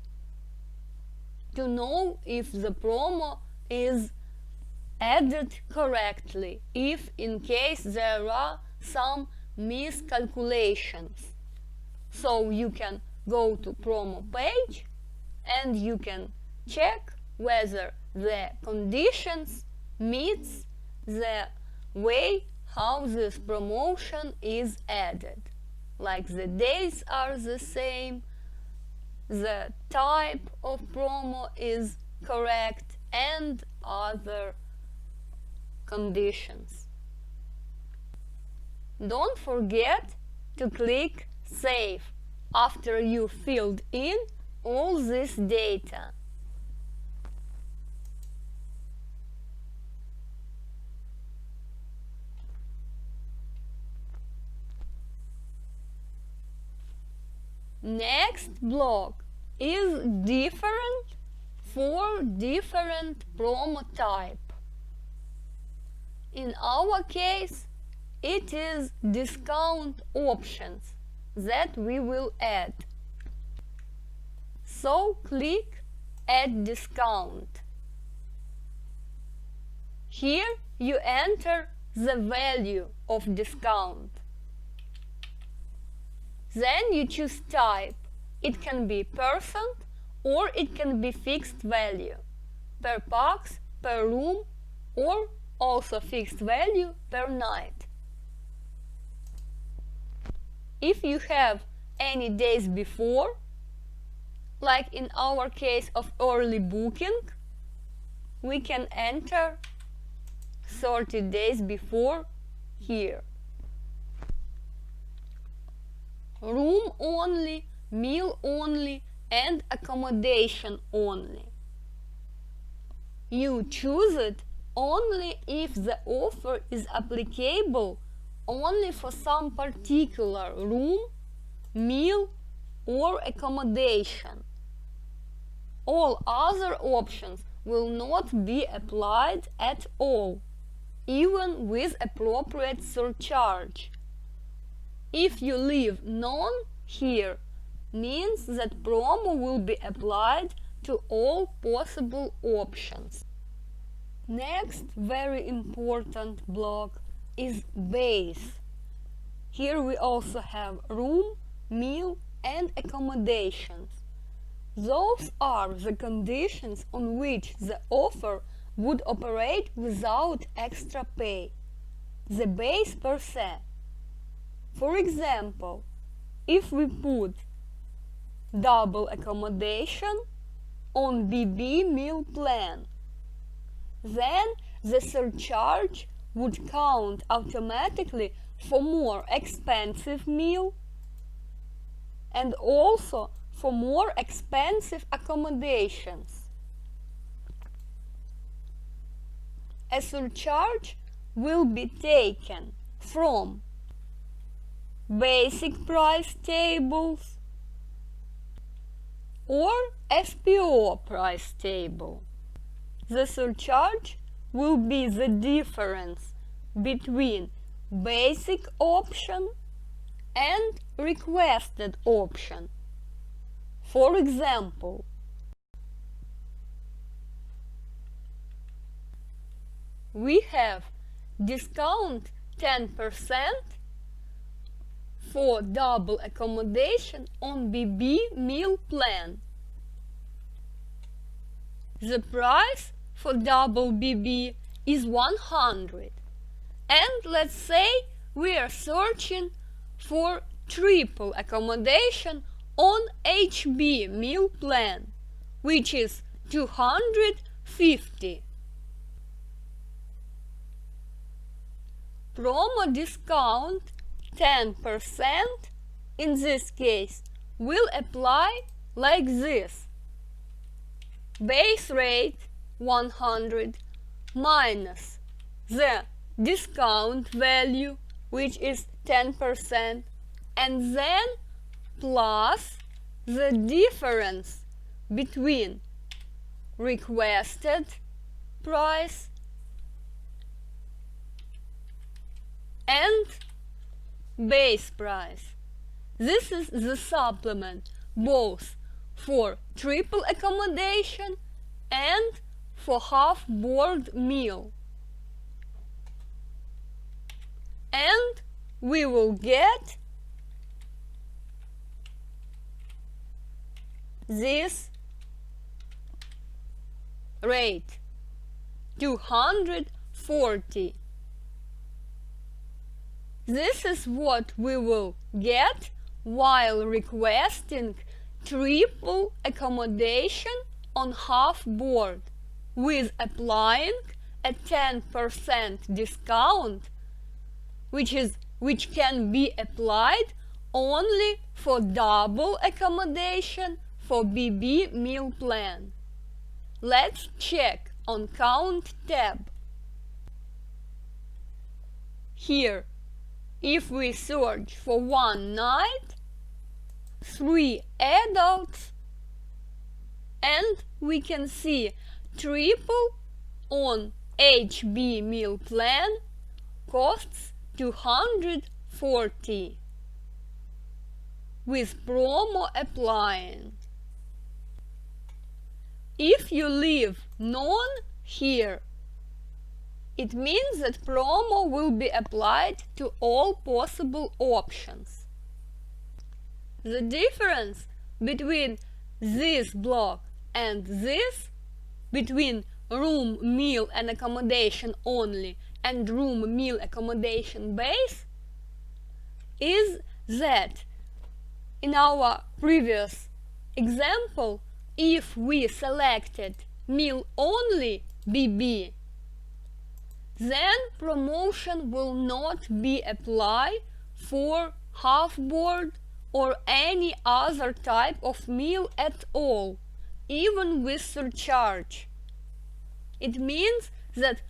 to know if the promo is added correctly, if in case there are some miscalculations. So you can go to promo page and you can check whether the conditions meets the way how this promotion is added. Like the days are the same, the type of promo is correct, and other conditions. Don't forget to click Save after you filled in all this data. Next block is different for different promo type. In our case, it is discount options that we will add. So click Add Discount. Here you enter the value of discount. Then you choose type. It can be percent or it can be fixed value, per pax, per room, or also fixed value per night. If you have any days before, like in our case of early booking, we can enter 30 days before here. Room only, meal only, and accommodation only. You choose it only if the offer is applicable only for some particular room, meal, or accommodation. All other options will not be applied at all, even with appropriate surcharge. If you leave none here, means that promo will be applied to all possible options. Next very important block is base. Here we also have room, meal, and accommodations. Those are the conditions on which the offer would operate without extra pay, the base per se. For example, if we put double accommodation on BB meal plan, then the surcharge would count automatically for more expensive meal and also for more expensive accommodations. A surcharge will be taken from basic price tables or FPO price table. The surcharge will be the difference between basic option and requested option. For example, we have discount 10% for double accommodation on BB meal plan. The price for double BB is 100, and let's say we are searching for triple accommodation on HB meal plan, which is 250. Promo discount 10% in this case will apply like this: base rate 100 minus the discount value, which is 10%, and then plus the difference between requested price and base price. This is the supplement both for triple accommodation and for half-board meal. And we will get this rate, 240. This is what we will get while requesting triple accommodation on half-board, with applying a 10% discount, which can be applied only for double accommodation for BB meal plan. Let's check on Count tab. Here, if we search for one night, 3 adults, and we can see triple on HB meal plan costs 240 with promo applying. If you leave none here, it means that promo will be applied to all possible options. The difference between this block and this, between room, meal, and accommodation only and room, meal, accommodation base, is that in our previous example, if we selected meal only BB, then promotion will not be applied for half board or any other type of meal at all, even with surcharge. It means that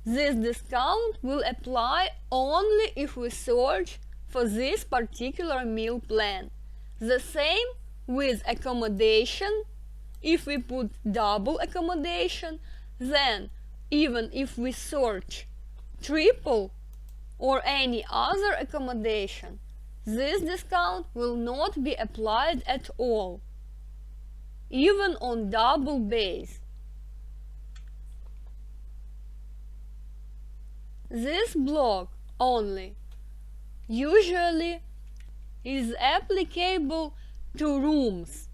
this discount will apply only if we search for this particular meal plan. The same with accommodation. If we put double accommodation, then even if we search triple or any other accommodation, this discount will not be applied at all, even on double base. This block only usually is applicable to rooms.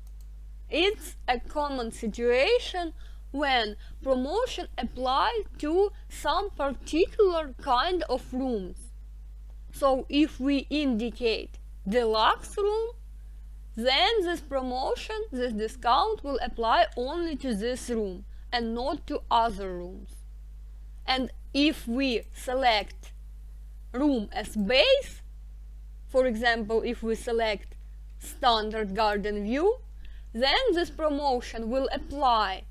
It's a common situation when promotion applies to some particular kind of rooms. So if we indicate deluxe room, then this promotion, this discount will apply only to this room and not to other rooms. And if we select room as base, for example, if we select standard garden view, then this promotion will apply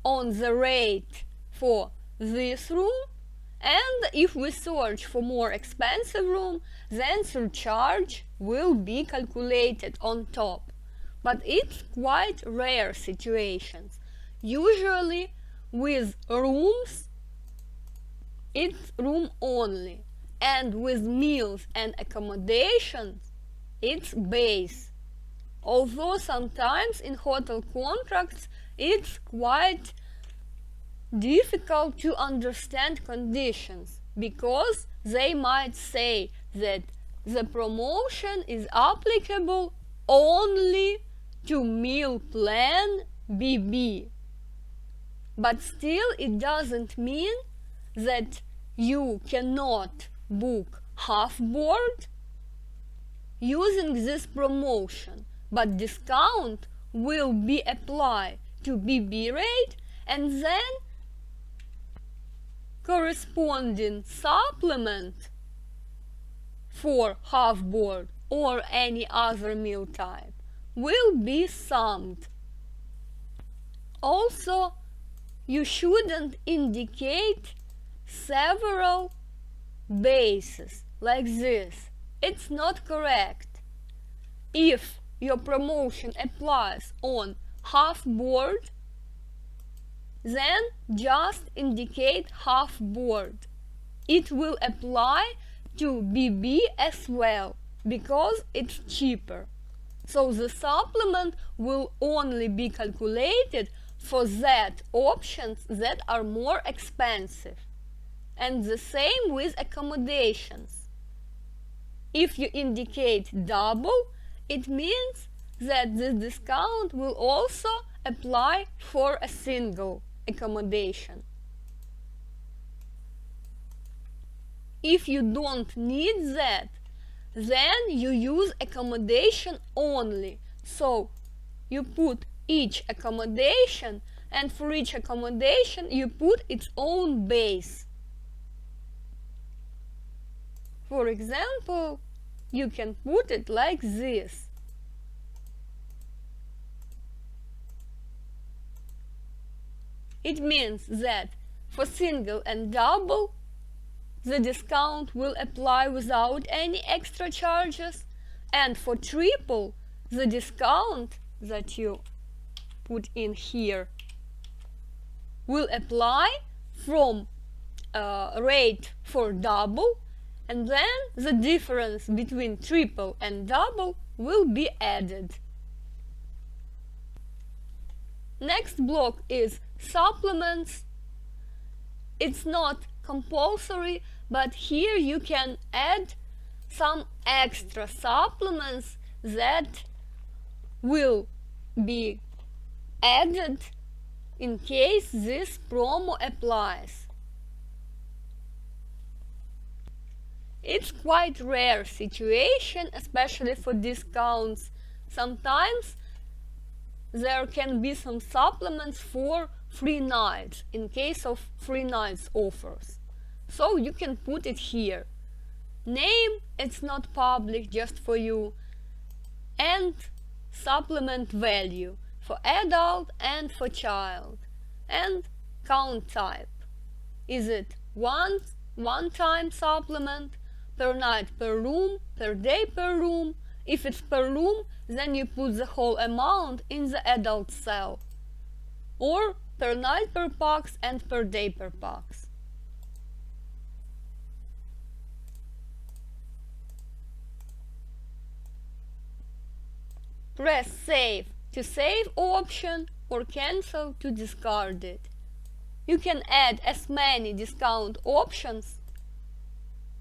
on the rate for this room, and if we search for more expensive room, then surcharge will be calculated on top. But it's quite rare situations. Usually with rooms, it's room only, and with meals and accommodations, it's base. Although sometimes in hotel contracts it's quite difficult to understand conditions, because they might say that the promotion is applicable only to meal plan BB. But still it doesn't mean that you cannot book half board using this promotion, but discount will be applied to BB rate, and then corresponding supplement for half board or any other meal type will be summed. Also, you shouldn't indicate several bases like this. It's not correct. If your promotion applies on half board, then just indicate half board. It will apply to BB as well, because it's cheaper. So the supplement will only be calculated for that options that are more expensive. And the same with accommodations. If you indicate double, it means that this discount will also apply for a single accommodation. If you don't need that, then you use accommodation only. So you put each accommodation, and for each accommodation you put its own base. For example, you can put it like this. It means that for single and double, the discount will apply without any extra charges, and for triple, the discount that you put in here will apply from rate for double, and then the difference between triple and double will be added. Next block is supplements. It's not compulsory, but here you can add some extra supplements that will be added in case this promo applies. It's quite rare situation, especially for discounts sometimes there can be some supplements for free nights in case of free nights offers. So you can put it here. Name, it's not public, just for you. And supplement value for adult and for child. And count type. Is it one-time supplement, per night per room, per day per room? If it's per room, then you put the whole amount in the adult cell. Or per night per pax and per day per pax. Press Save to save option or Cancel to discard it. You can add as many discount options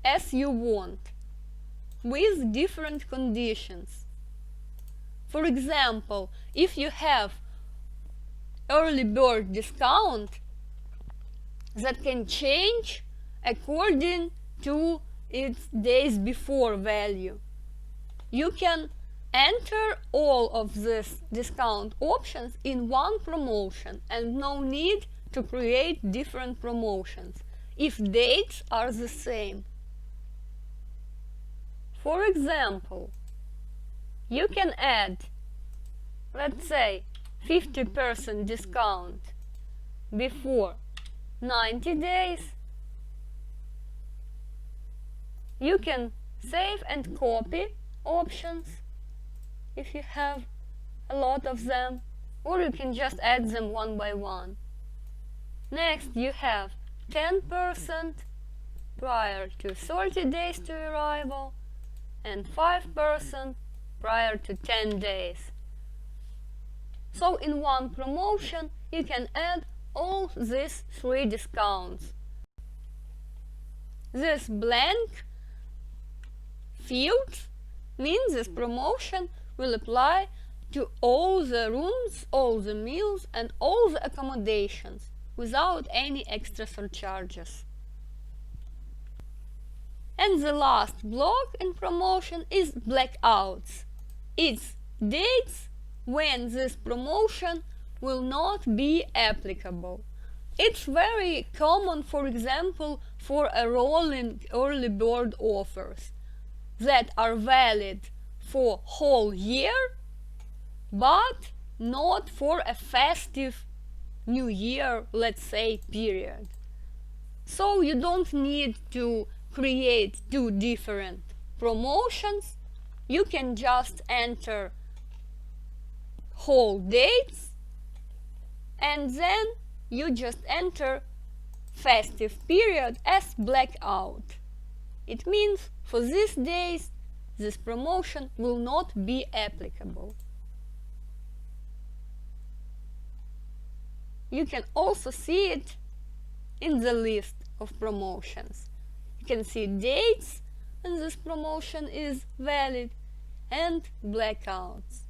as you want, with different conditions. For example, if you have early bird discount that can change according to its days before value, you can enter all of these discount options in one promotion and no need to create different promotions if dates are the same. For example, you can add, let's say, 50% discount before 90 days. You can save and copy options if you have a lot of them, or you can just add them one by one. Next, you have 10% prior to 30 days to arrival and 5% prior to 10 days. So in one promotion you can add all these three discounts. This blank field means this promotion will apply to all the rooms, all the meals and all the accommodations without any extra surcharges. And the last block in promotion is blackouts. It's dates when this promotion will not be applicable. It's very common, for example, for a rolling early bird offers that are valid for whole year, but not for a festive New Year, let's say, period. So you don't need to create two different promotions. You can just enter whole dates and then you just enter festive period as blackout. It means for these days this promotion will not be applicable. You can also see it in the list of promotions. You can see dates when this promotion is valid and blackouts.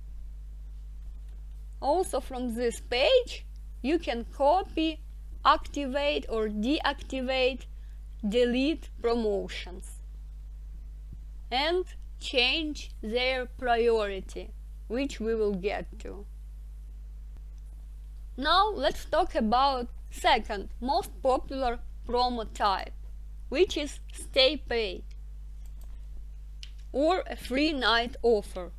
Also from this page you can copy, activate or deactivate, delete promotions and change their priority, which we will get to. Now let's talk about second most popular promo type, which is stay pay or a free night offer.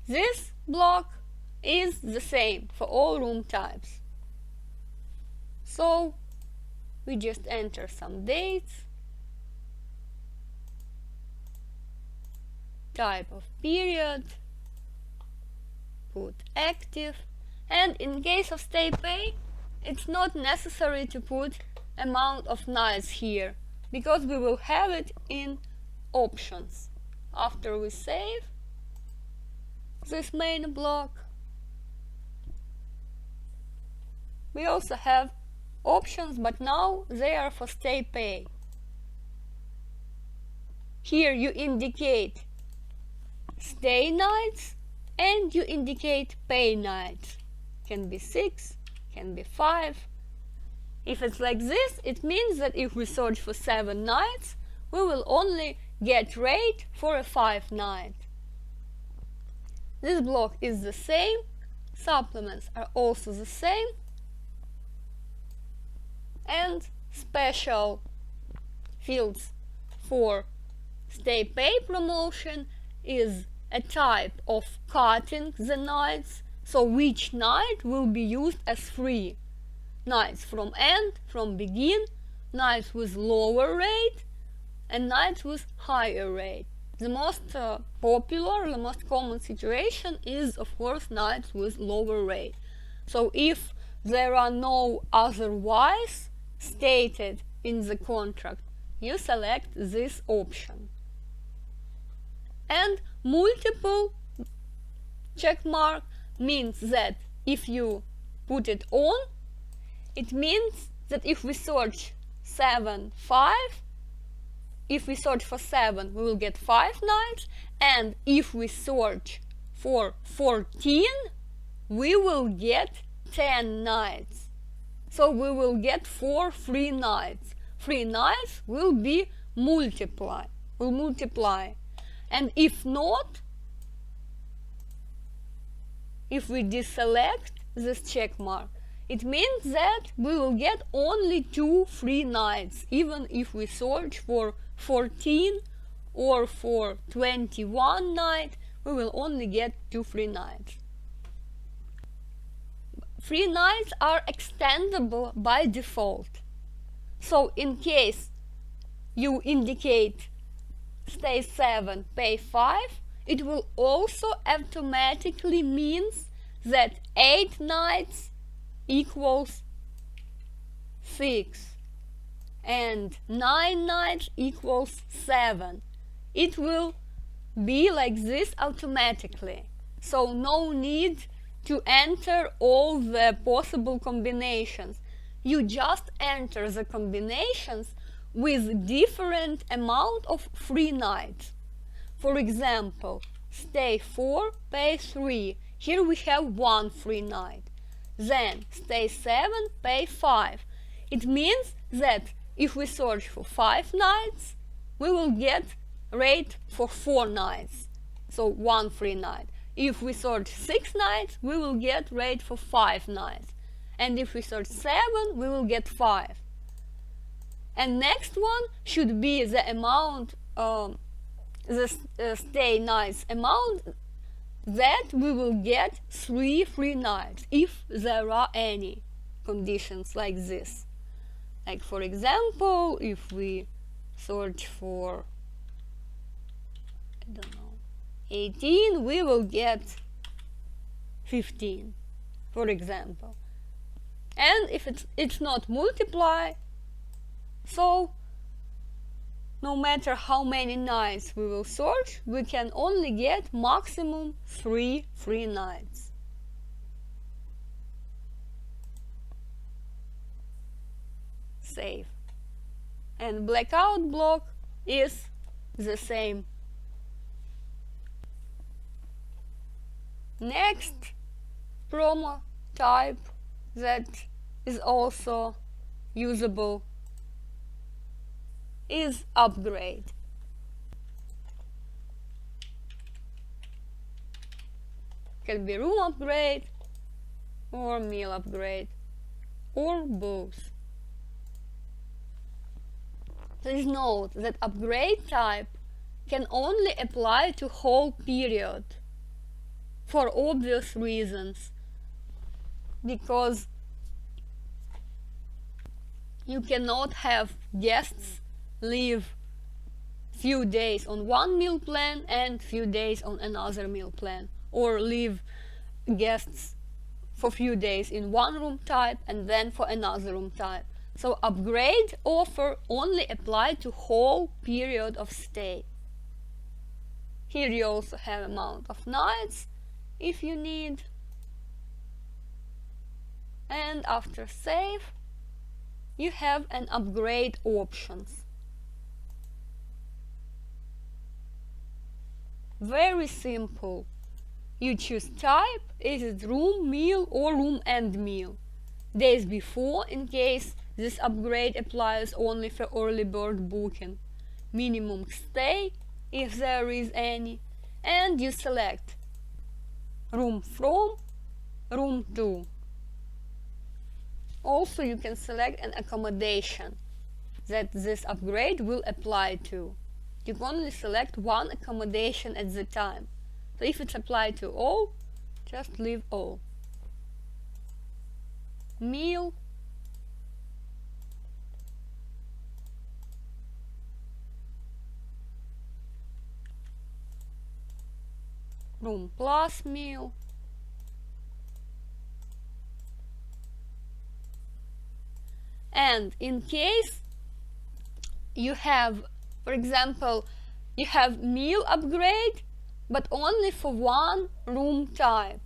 This block is the same for all room types. So we just enter some dates, type of period, put active, and in case of stay pay, it's not necessary to put amount of nights here because we will have it in options. After we save this main block, we also have options, but now they are for stay pay. Here you indicate stay nights and you indicate pay nights. Can be 6, can be 5. If it's like this, it means that if we search for 7 nights, we will only get rate for a 5 night. This block is the same, supplements are also the same, and special fields for stay pay promotion is a type of cutting the nights, so which night will be used as free. Nights from end, from begin, nights with lower rate, and nights with higher rate. The most popular, the most common situation is, of course, nights with lower rate. So if there are no otherwise stated in the contract, you select this option. And multiple check mark means that if you put it on, it means that if we search 7, 5, if we search for 7, we will get 5 nights, and if we search for 14, we will get 10 nights. So we will get 4 free nights. Free nights will be multiply. And if not, if we deselect this check mark, it means that we will get only 2 free nights, even if we search for 14 or for 21 night, we will only get 2 free nights. Free nights are extendable by default. So in case you indicate stay 7, pay 5, it will also automatically means that 8 nights equals 6 and 9 nights equals 7. It will be like this automatically. So no need to enter all the possible combinations. You just enter the combinations with different amount of free nights. For example, stay 4, pay 3. Here we have 1 free night. Then stay 7, pay 5. It means that if we search for 5 nights, we will get rate for 4 nights. So 1 free night. If we search 6 nights, we will get rate for 5 nights. And if we search 7, we will get 5. And next one should be the amount, the stay nights amount that we will get 3 free nights, if there are any conditions like this. Like for example, if we search for, I don't know, 18, we will get 15, for example. And if it's not multiply, so no matter how many nights we will search, we can only get maximum 3 free nights. Save. And blackout block is the same. Next promo type that is also usable is upgrade. Can be room upgrade or meal upgrade or both. Please note that upgrade type can only apply to whole period for obvious reasons, because you cannot have guests live few days on one meal plan and few days on another meal plan, or leave guests for few days in one room type and then for another room type. So upgrade offer only apply to whole period of stay. Here you also have amount of nights if you need, and after save you have an upgrade options. Very simple. You choose type, is it room, meal or room and meal. Days before, in case this upgrade applies only for early bird booking. minimum stay, if there is any, and you select room from, room to. Also, you can select an accommodation that this upgrade will apply to. You can only select one accommodation at the time. So if it's applied to all, just leave all. Meal, room plus meal, and in case you have, for example, you have meal upgrade but only for one room type,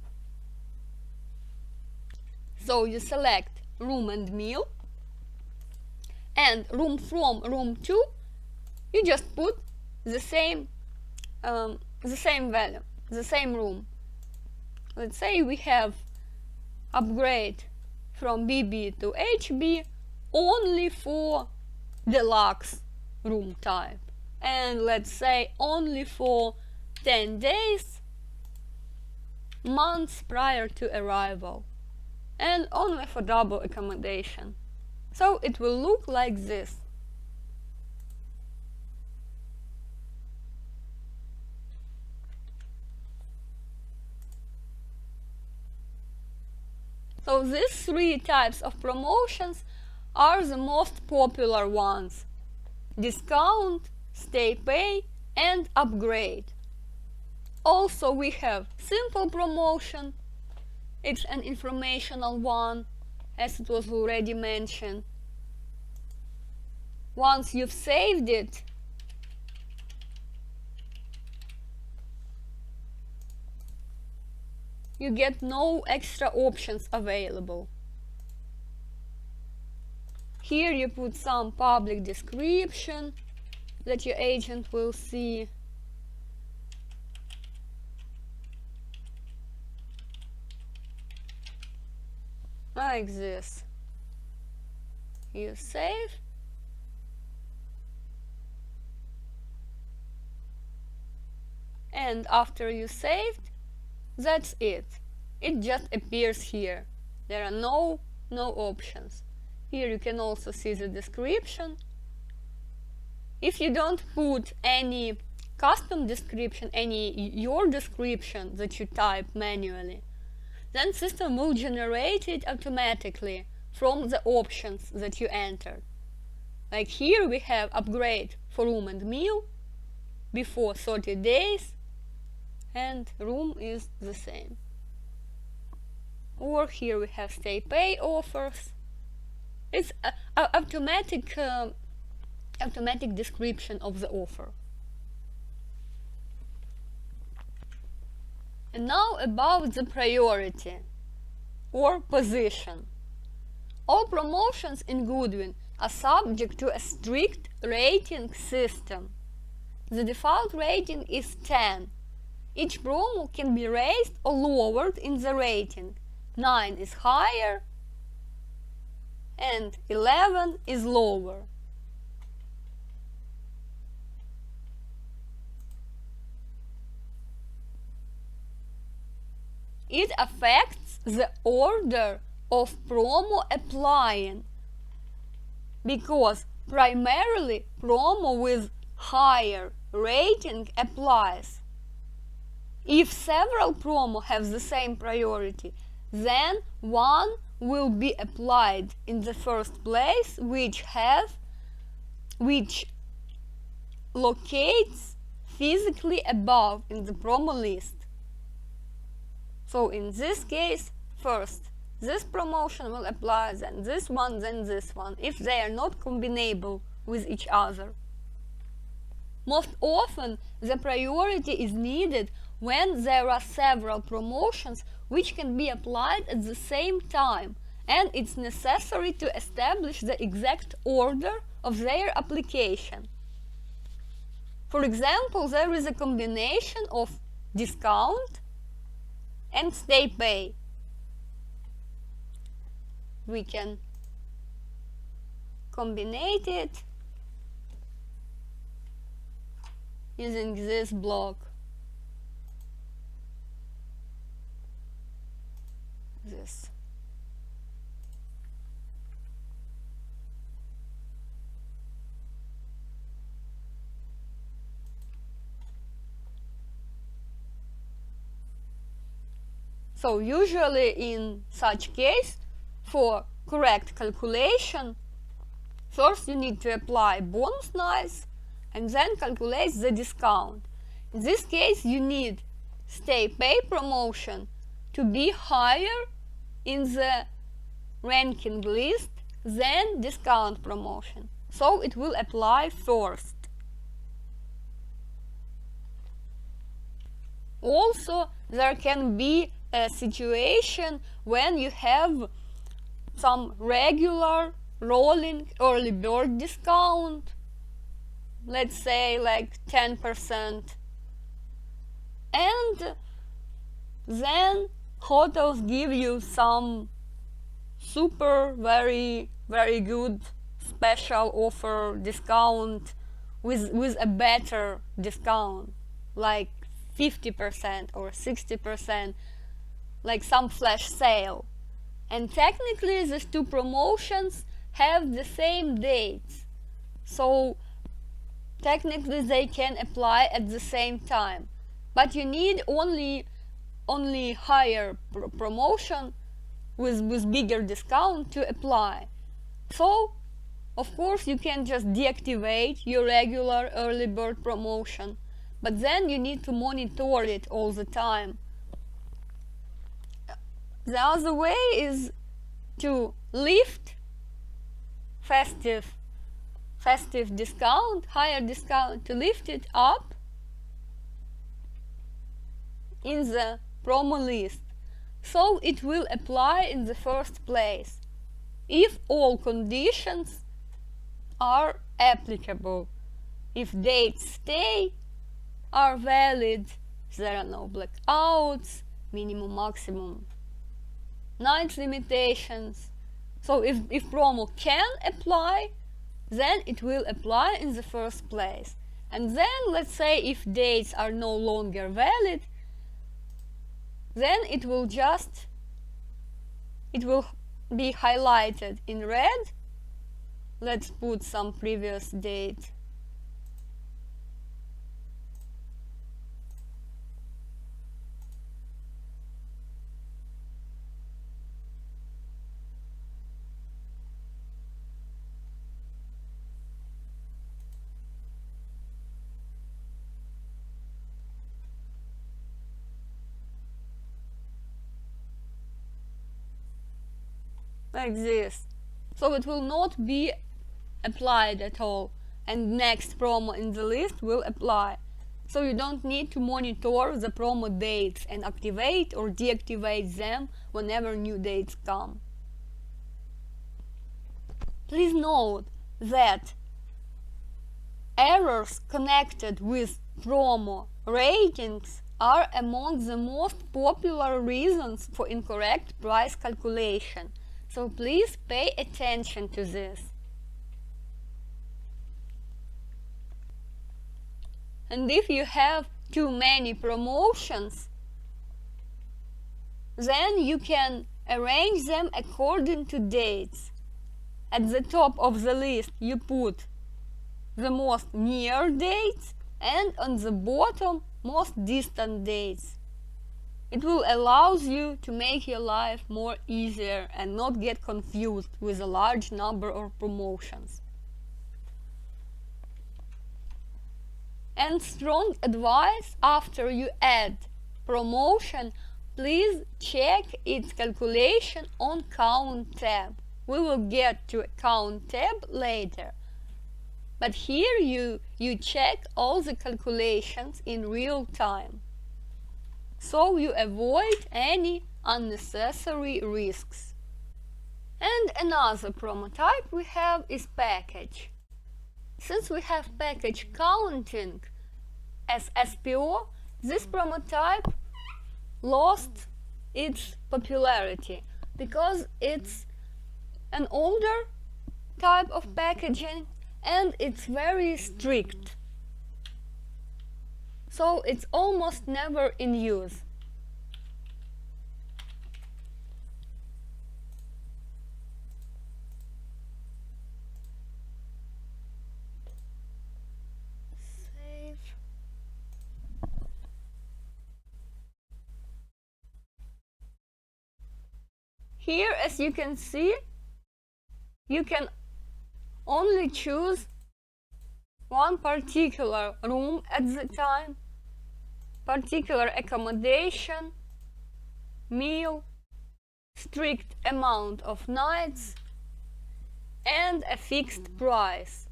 so you select room and meal, and room from, room to, you just put the same value, the same room. Let's say we have upgrade from BB to HB only for deluxe room type, and let's say only for 10 days, months prior to arrival, and only for double accommodation. So it will look like this. So these three types of promotions are the most popular ones: discount, stay pay, and upgrade. Also, we have simple promotion. It's an informational one, as it was already mentioned. Once you've saved it, you get no extra options available. Here you put some public description that your agent will see. Like this. You save. And after you saved, that's it. It just appears here. There are no options. Here you can also see the description. If you don't put any custom description, your description that you type manually, then system will generate it automatically from the options that you entered. Like here we have upgrade for room and meal before 30 days, and room is the same. Or here we have stay pay offers. It's an automatic description of the offer. And now about the priority or position. All promotions in Goodwin are subject to a strict rating system. The default rating is 10. Each promo can be raised or lowered in the rating. 9 is higher and 11 is lower. It affects the order of promo applying, because primarily promo with higher rating applies. If several promo have the same priority, then one will be applied in the first place, which locates physically above in the promo list. So in this case, first this promotion will apply, then this one, if they are not combinable with each other. Most often the priority is needed when there are several promotions which can be applied at the same time, and it's necessary to establish the exact order of their application. For example, there is a combination of discount and stay pay. We can combine it using this block. This. So usually in such case, for correct calculation, first you need to apply bonus nice and then calculate the discount. In this case, you need stay pay promotion to be higher in the ranking list than discount promotion. So it will apply first. Also, there can be a situation when you have some regular rolling early bird discount, let's say like 10%, and then hotels give you some super very good special offer discount with a better discount, like 50% or 60%, like some flash sale. And technically these two promotions have the same dates, so technically they can apply at the same time, but you need only higher promotion with bigger discount to apply. So of course you can just deactivate your regular early bird promotion, but then you need to monitor it all the time. The other way is to lift festive discount, higher discount, to lift it up in the promo list, so it will apply in the first place if all conditions are applicable. If dates stay are valid, there are no blackouts, minimum maximum night limitations. So if promo can apply, then it will apply in the first place. And then let's say if dates are no longer valid, then it will be highlighted in red. Let's put some previous date. Like this. So it will not be applied at all, and next promo in the list will apply. So you don't need to monitor the promo dates and activate or deactivate them whenever new dates come. Please note that errors connected with promo ratings are among the most popular reasons for incorrect price calculation. So please pay attention to this. And if you have too many promotions, then you can arrange them according to dates. At the top of the list you put the most near dates, and on the bottom most distant dates. It will allow you to make your life more easier and not get confused with a large number of promotions. And strong advice: after you add promotion, please check its calculation on Count tab. We will get to Count tab later. But here you check all the calculations in real time, so you avoid any unnecessary risks. And another promo type we have is package. Since we have package counting as SPO, this promo type lost its popularity because it's an older type of packaging and it's very strict. so it's almost never in use. Save. Here, as you can see, you can only choose one particular room at the time, particular accommodation, meal, strict amount of nights, and a fixed price.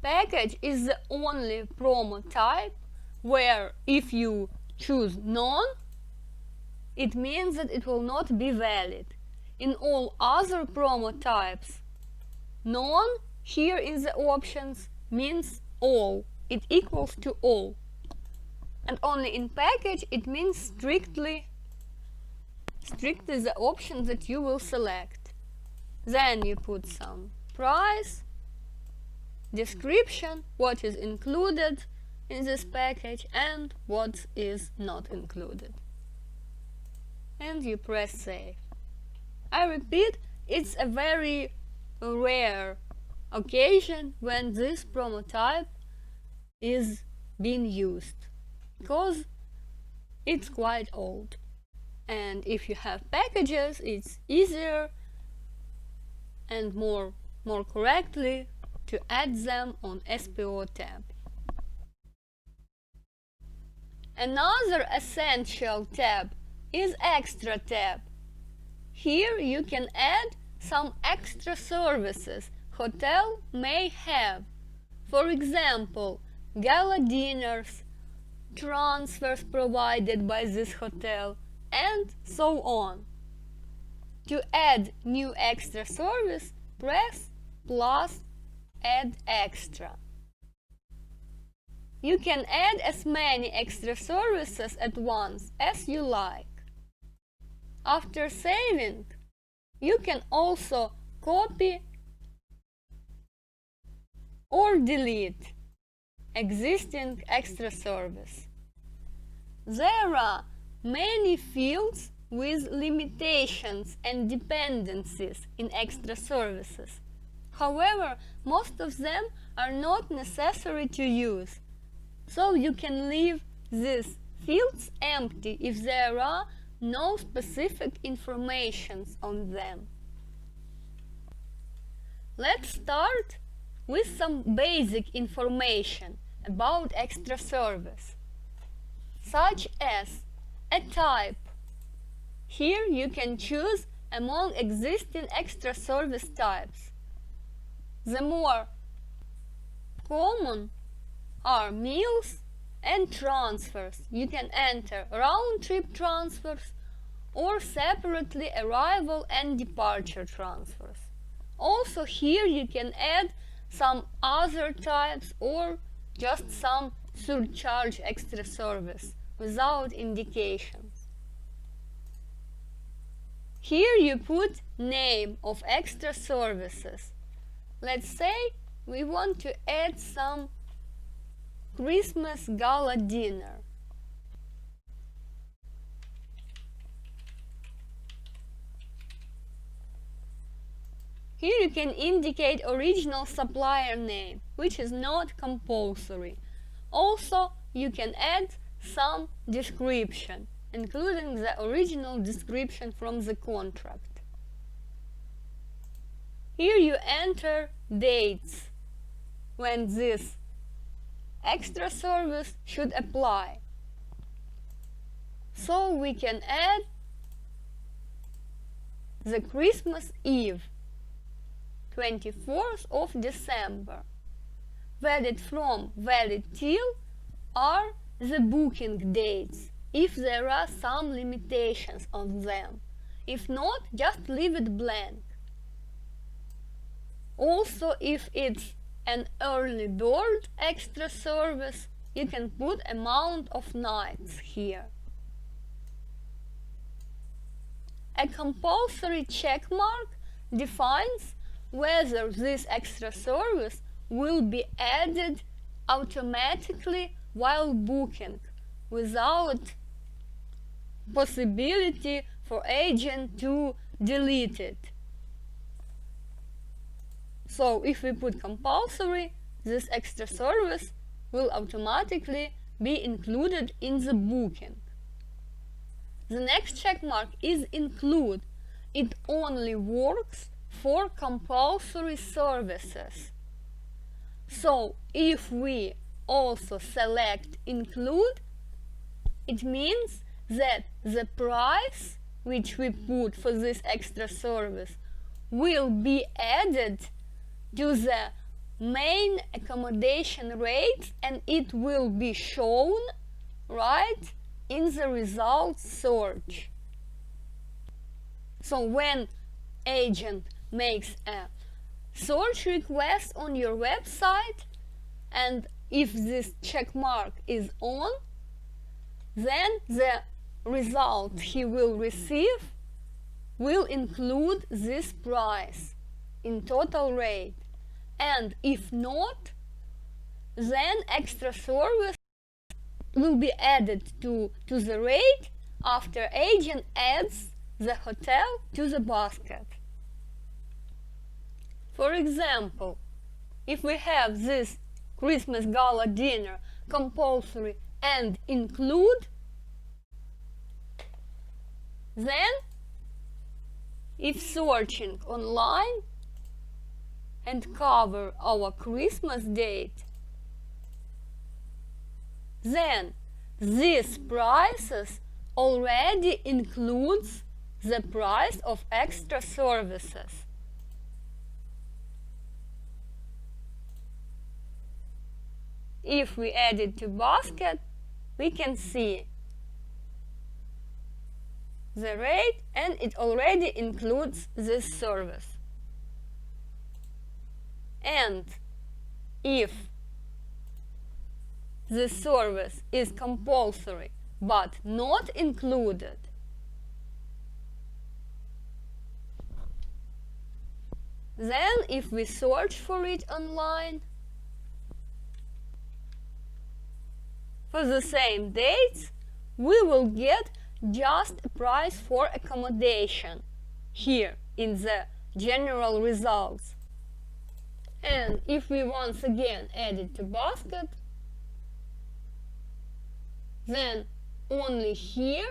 Package is the only promo type where if you choose none, it means that it will not be valid. In all other promo types, none here in the options means all. It equals to all. And only in package it means strictly the option that you will select. Then you put some price, description, what is included in this package and what is not included. And you press save. I repeat, it's a very rare occasion when this promo type is being used, because it's quite old. And if you have packages, it's easier and more correctly to add them on SPO tab. Another essential tab is Extra tab. Here you can add some extra services hotel may have. For example, gala dinners, transfers provided by this hotel, and so on. To add new extra service, press plus add extra. You can add as many extra services at once as you like. After saving, you can also copy or delete existing extra service. There are many fields with limitations and dependencies in extra services. However, most of them are not necessary to use, so you can leave these fields empty if there are no specific informations on them. Let's start with some basic information about extra service, such as a type. Here you can choose among existing extra service types. The more common are meals and transfers. You can enter round-trip transfers or separately arrival and departure transfers. Also here you can add some other types or just some surcharge extra service without indications. Here you put name of extra services. Let's say we want to add some Christmas gala dinner. Here you can indicate original supplier name, which is not compulsory. Also, you can add some description, including the original description from the contract. Here you enter dates when this extra service should apply. So we can add the Christmas Eve, 24th of December. Valid from, valid till are the booking dates, if there are some limitations on them. If not, just leave it blank. Also, if it's an early bird extra service, you can put amount of nights here. A compulsory check mark defines whether this extra service will be added automatically while booking without possibility for agent to delete it. So if we put compulsory, this extra service will automatically be included in the booking. The next checkmark is include. It only works for compulsory services. So if we also select include, it means that the price which we put for this extra service will be added to the main accommodation rate, and it will be shown right in the results search. So when agent makes a search request on your website, and if this check mark is on, then the result he will receive will include this price in total rate. And if not, then extra service will be added to the rate after agent adds the hotel to the basket. For example, if we have this Christmas gala dinner compulsory and include, then if searching online and cover our Christmas date, then these prices already includes the price of extra services. If we add it to basket, we can see the rate, and it already includes this service. And if the service is compulsory but not included, then if we search for it online for the same dates, we will get just a price for accommodation here in the general results. And if we once again add it to basket, then only here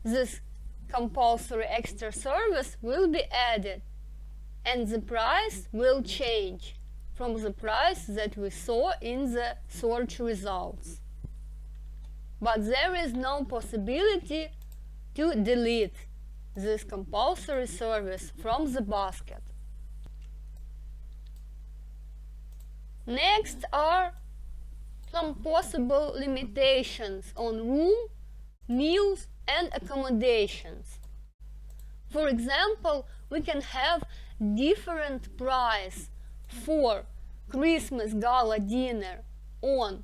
this compulsory extra service will be added, and the price will change from the price that we saw in the search results. But there is no possibility to delete this compulsory service from the basket. Next are some possible limitations on room, meals, and accommodations. For example, we can have different price for Christmas gala dinner on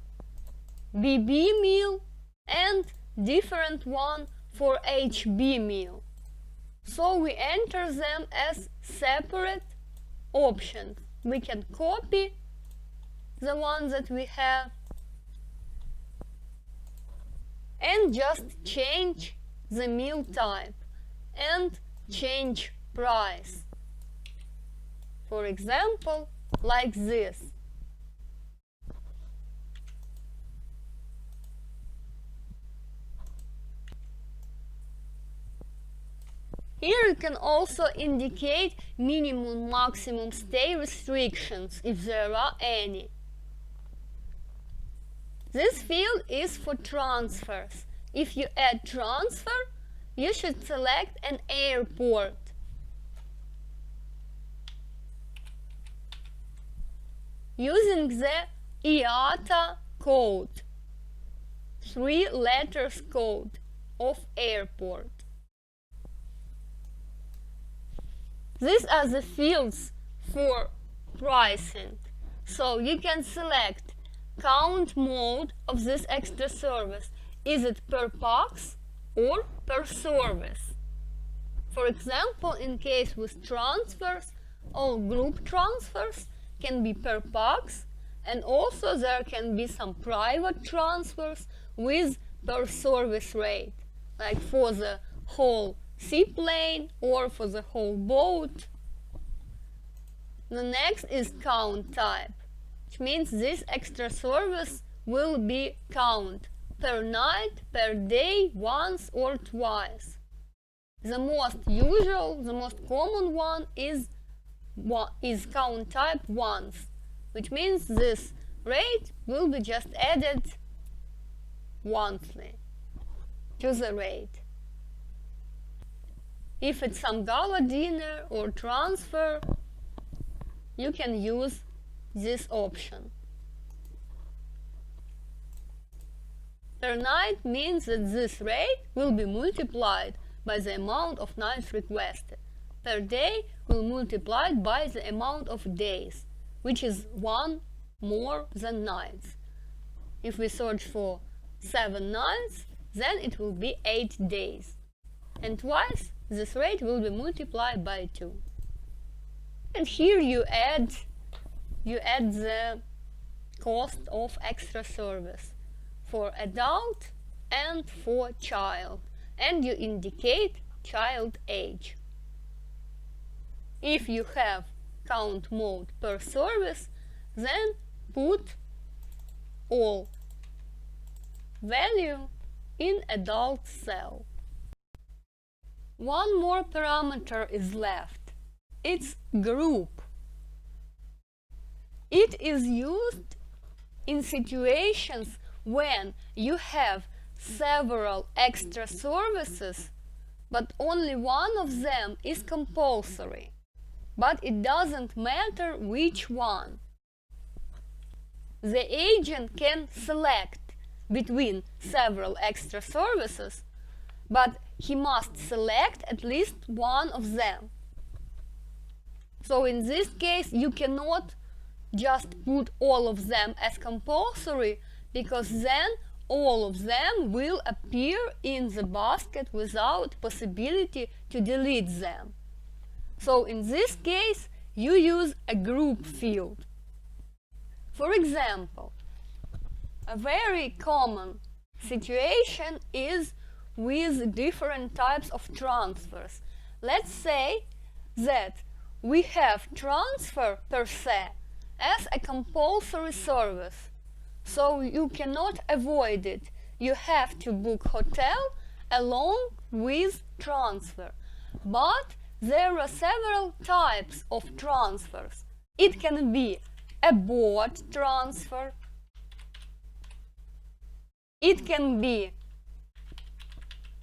BB meal and different one for HB meal. So we enter them as separate options. We can copy the one that we have and just change the meal type and change price. For example, like this. Here you can also indicate minimum maximum stay restrictions if there are any. This field is for transfers. If you add transfer, you should select an airport. Using the IATA code, 3 letters code of airport. These are the fields for pricing. So you can select count mode of this extra service. Is it per pax or per service? For example, in case with transfers or group transfers, can be per pax, and also there can be some private transfers with per service rate, like for the whole seaplane or for the whole boat. The next is count type, which means this extra service will be count per night, per day, once or twice. The most usual, the most common one is count type once, which means this rate will be just added monthly to the rate. If it's some gala dinner or transfer, you can use this option. Per night means that this rate will be multiplied by the amount of nights requested. Per day will multiply by the amount of days, which is one more than nights. If we search for 7 nights, then it will be 8 days. And twice this rate will be multiplied by 2. And here you add the cost of extra service for adult and for child, and you indicate child age. If you have count mode per service, then put all value in adult cell. One more parameter is left. It's group. It is used in situations when you have several extra services, but only one of them is compulsory. But it doesn't matter which one. The agent can select between several extra services, but he must select at least one of them. So in this case, you cannot just put all of them as compulsory, because then all of them will appear in the basket without possibility to delete them. So in this case, you use a group field. For example, a very common situation is with different types of transfers. Let's say that we have transfer per se as a compulsory service, so you cannot avoid it. You have to book hotel along with transfer. But there are several types of transfers. It can be a boat transfer. It can be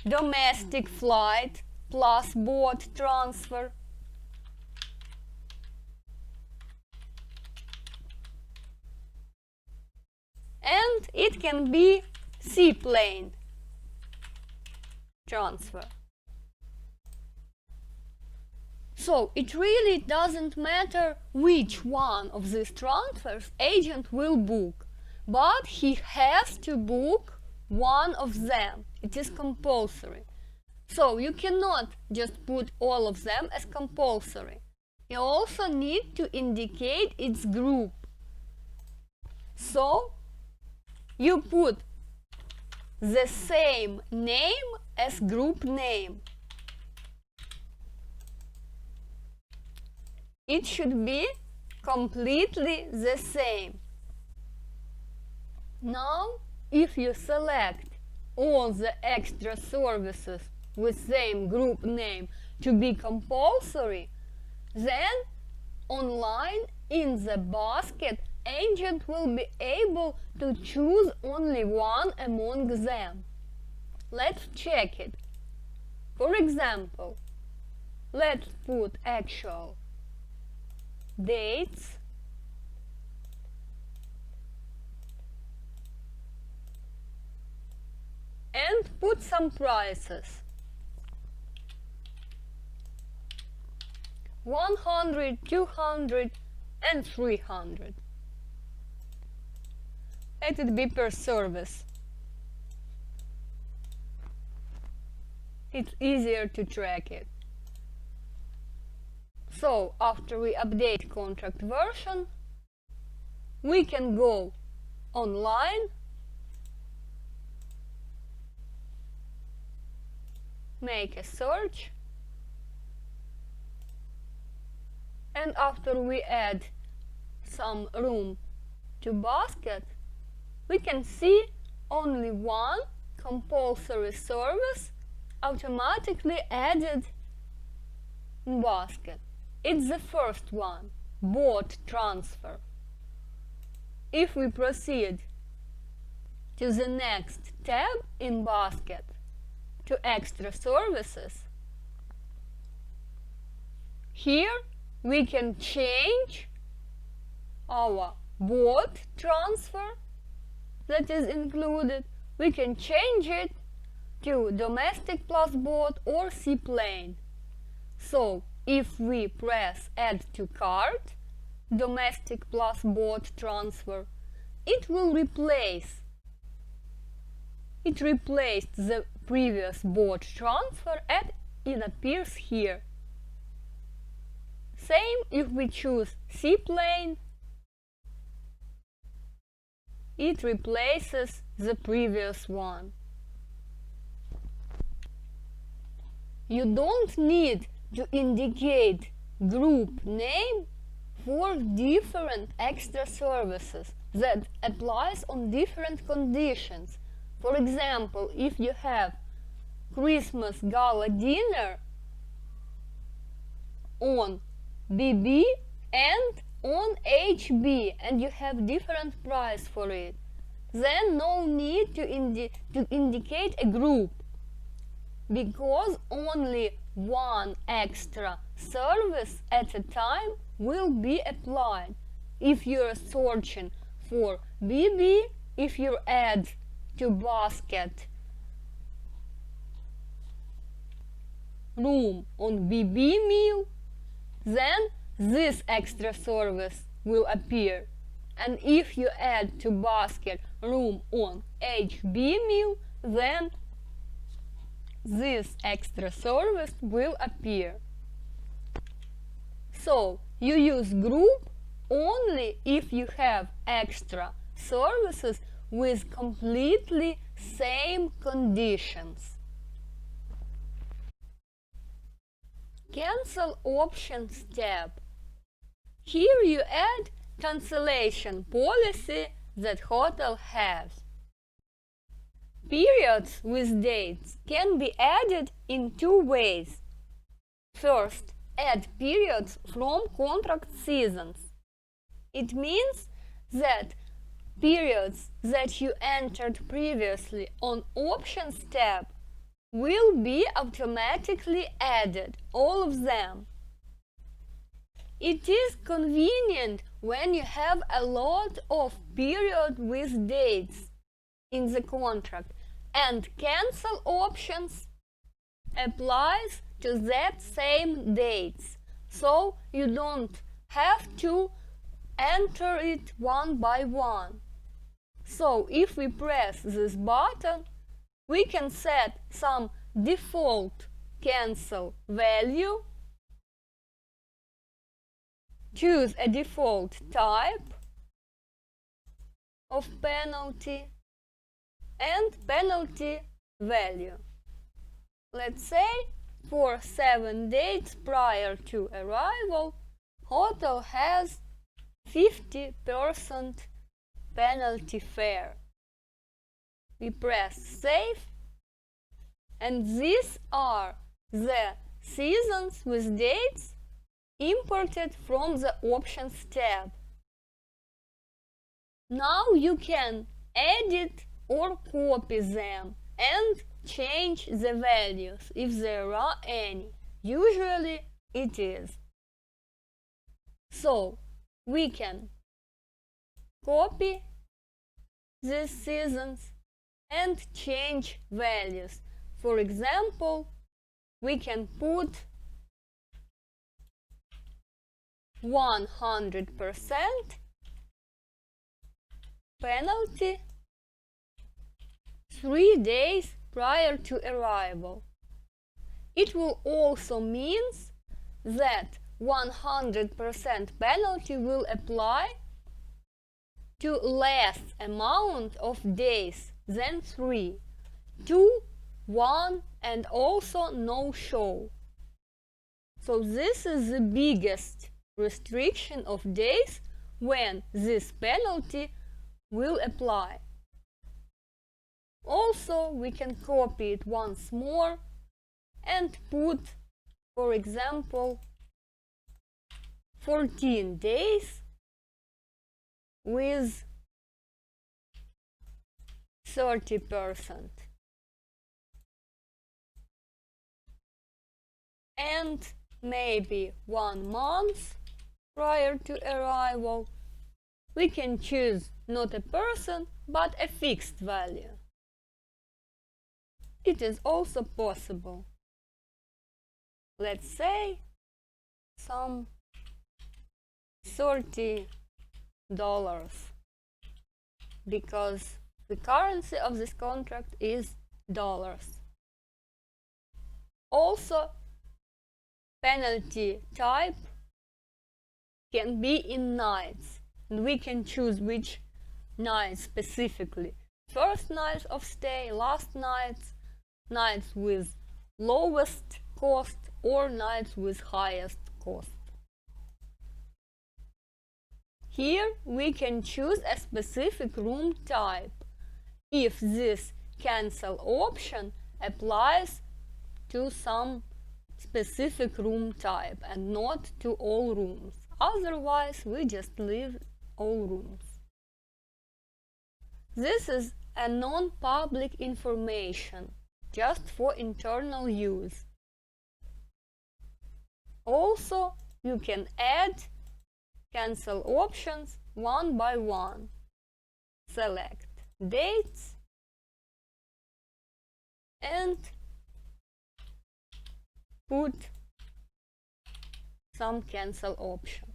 domestic flight plus boat transfer. And it can be seaplane transfer. So it really doesn't matter which one of these transfers agent will book, but he has to book one of them. It is compulsory. So you cannot just put all of them as compulsory. You also need to indicate its group. So you put the same name as group name. It should be completely the same. Now, if you select all the extra services with same group name to be compulsory, then online in the basket, agent will be able to choose only one among them. Let's check it. For example, let's put actual dates and put some prices. 100, 200 and 300. Let it be per service. It's easier to track it. So after we update contract version, we can go online, make a search, and after we add some room to basket, we can see only one compulsory service automatically added in basket. It's the first one, boat transfer. If we proceed to the next tab in basket, to extra services, here we can change our boat transfer that is included. We can change it to domestic plus boat or seaplane. So if we press add to cart, domestic plus boat transfer, it will replace. It replaced the previous boat transfer and it appears here. Same if we choose seaplane, it replaces the previous one. You don't need to indicate group name for different extra services that applies on different conditions. For example, if you have Christmas gala dinner on BB and on HB and you have different price for it, then no need to indicate a group, because only one extra service at a time will be applied. If you're searching for BB, if you add to basket room on BB meal, then this extra service will appear. And if you add to basket room on HB meal, then this extra service will appear. So you use group only if you have extra services with completely same conditions. Cancel options tab. Here you add cancellation policy that hotel has. Periods with dates can be added in two ways. First, add periods from contract seasons. It means that periods that you entered previously on Options tab will be automatically added, all of them. It is convenient when you have a lot of periods with dates in the contract, and cancel options applies to that same dates, so you don't have to enter it one by one. So if we press this button, we can set some default cancel value, choose a default type of penalty and penalty value. Let's say for 7 days prior to arrival, hotel has 50% penalty fare. We press save, and these are the seasons with dates imported from the Options tab. Now you can edit or copy them and change the values if there are any. Usually it is. So we can copy these seasons and change values. For example, we can put 100% penalty 3 days prior to arrival. It will also mean that 100% penalty will apply to less amount of days than 3, 2, 1, and also no show. So this is the biggest restriction of days when this penalty will apply. Also, we can copy it once more and put, for example, 14 days with 30%. And maybe 1 month prior to arrival, we can choose not a person but a fixed value. It is also possible. Let's say some $30, because the currency of this contract is dollars. Also, penalty type can be in nights, and we can choose which nights specifically. First nights of stay, last nights, nights with lowest cost, or nights with highest cost. Here we can choose a specific room type if this cancel option applies to some specific room type and not to all rooms. Otherwise, we just leave all rooms. This is a non-public information, just for internal use. Also, you can add cancel options one by one. Select dates and put some cancel option.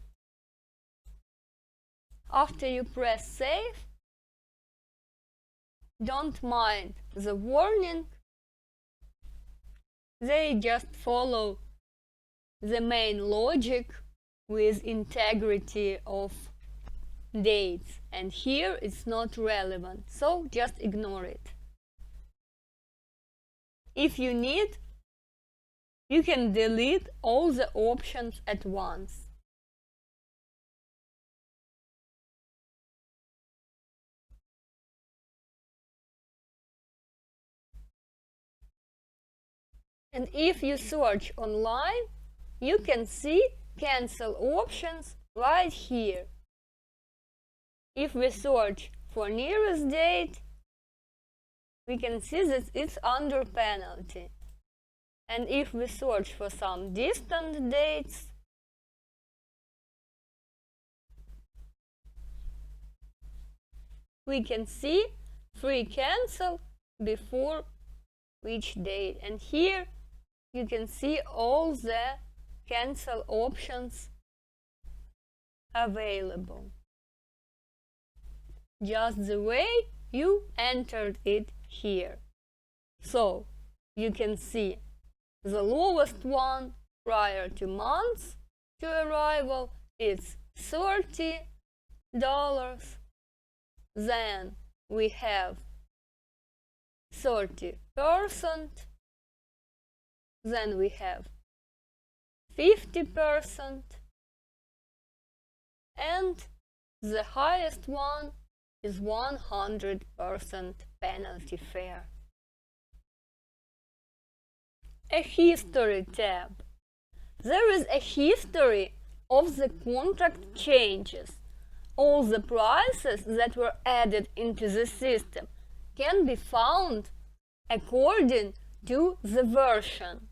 After you press save, don't mind the warning. They just follow the main logic with integrity of dates, and here it's not relevant, so just ignore it. If you need, you can delete all the options at once. And if you search online, you can see cancel options right here. If we search for nearest date, we can see that it's under penalty. And if we search for some distant dates, we can see free cancel before which date. And here you can see all the cancel options available, just the way you entered it here. So you can see the lowest one prior to months to arrival is $30. Then we have 30%. Then we have 50%, and the highest one is 100% penalty fare. A history tab. There is a history of the contract changes. All the prices that were added into the system can be found according to the version.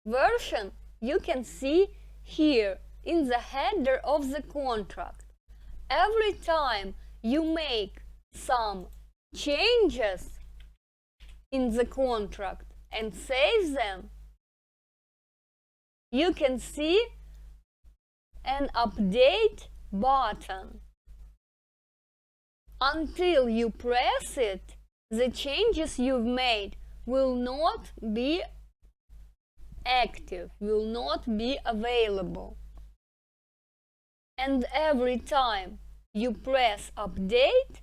Version you can see here in the header of the contract. Every time you make some changes in the contract and save them, you can see an update button. Until you press it, the changes you've made will not be active, will not be available. And every time you press update,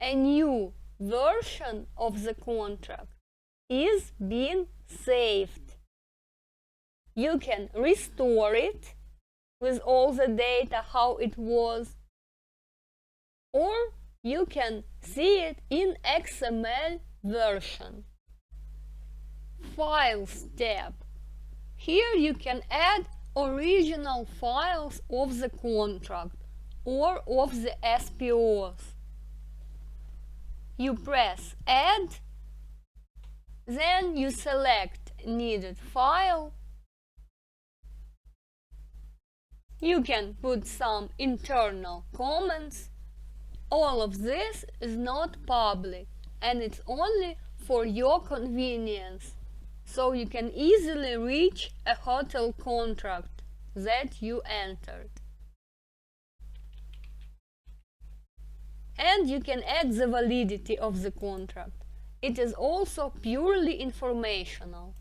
a new version of the contract is being saved. You can restore it with all the data how it was, or you can see it in XML version. Files tab. Here you can add original files of the contract or of the SPOs. You press add, then you select needed file. You can put some internal comments. All of this is not public and it's only for your convenience, so you can easily reach a hotel contract that you entered. And you can add the validity of the contract. It is also purely informational,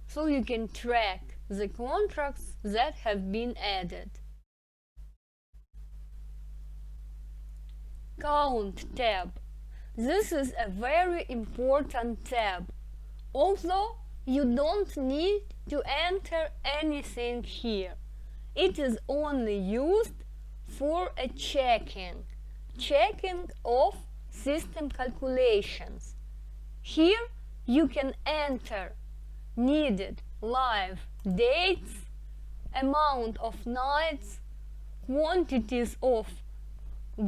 so you can track the contracts that have been added. Count tab. This is a very important tab, although you don't need to enter anything here. It is only used for a checking of system calculations. Here you can enter needed live dates, amount of nights, quantities of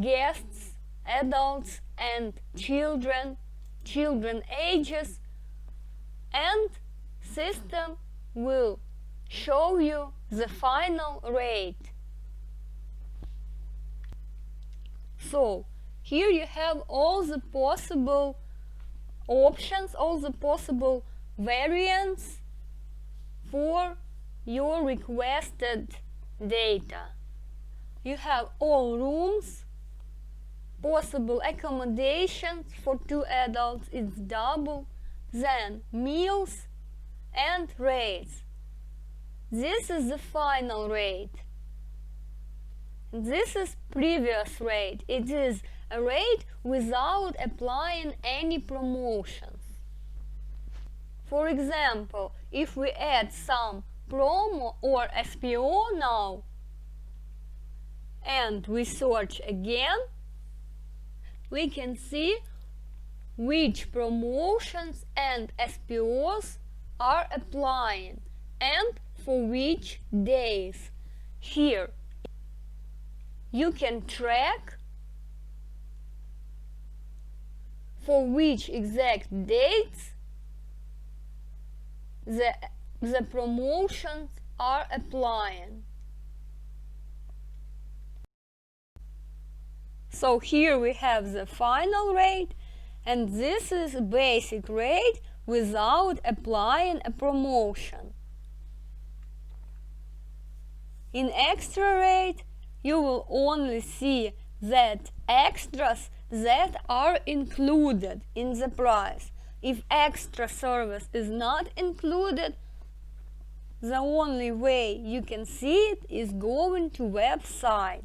guests, adults and children ages, and system will show you the final rate. So here you have all the possible options, all the possible variants for your requested data. You have all rooms, possible accommodations for 2 adults, it's double, then meals and rates. This is the final rate. This is previous rate. It is a rate without applying any promotions. For example, if we add some promo or SPO now and we search again, we can see which promotions and SPOs are applying and for which days. Here you can track for which exact dates the promotions are applying. So here we have the final rate, and this is a basic rate without applying a promotion. In extra rate, you will only see that extras that are included in the price. If extra service is not included, the only way you can see it is going to website.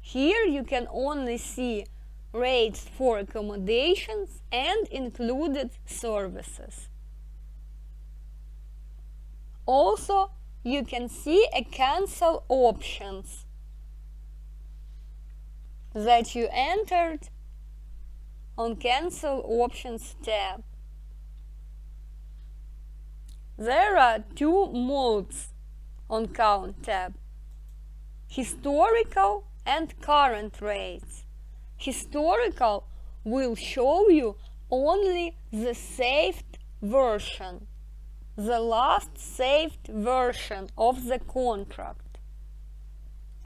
Here you can only see rates for accommodations and included services. Also, you can see a cancel options that you entered on cancel options tab. There are 2 modes on count tab: historical and current rates. Historical will show you only the saved version, the last saved version of the contract.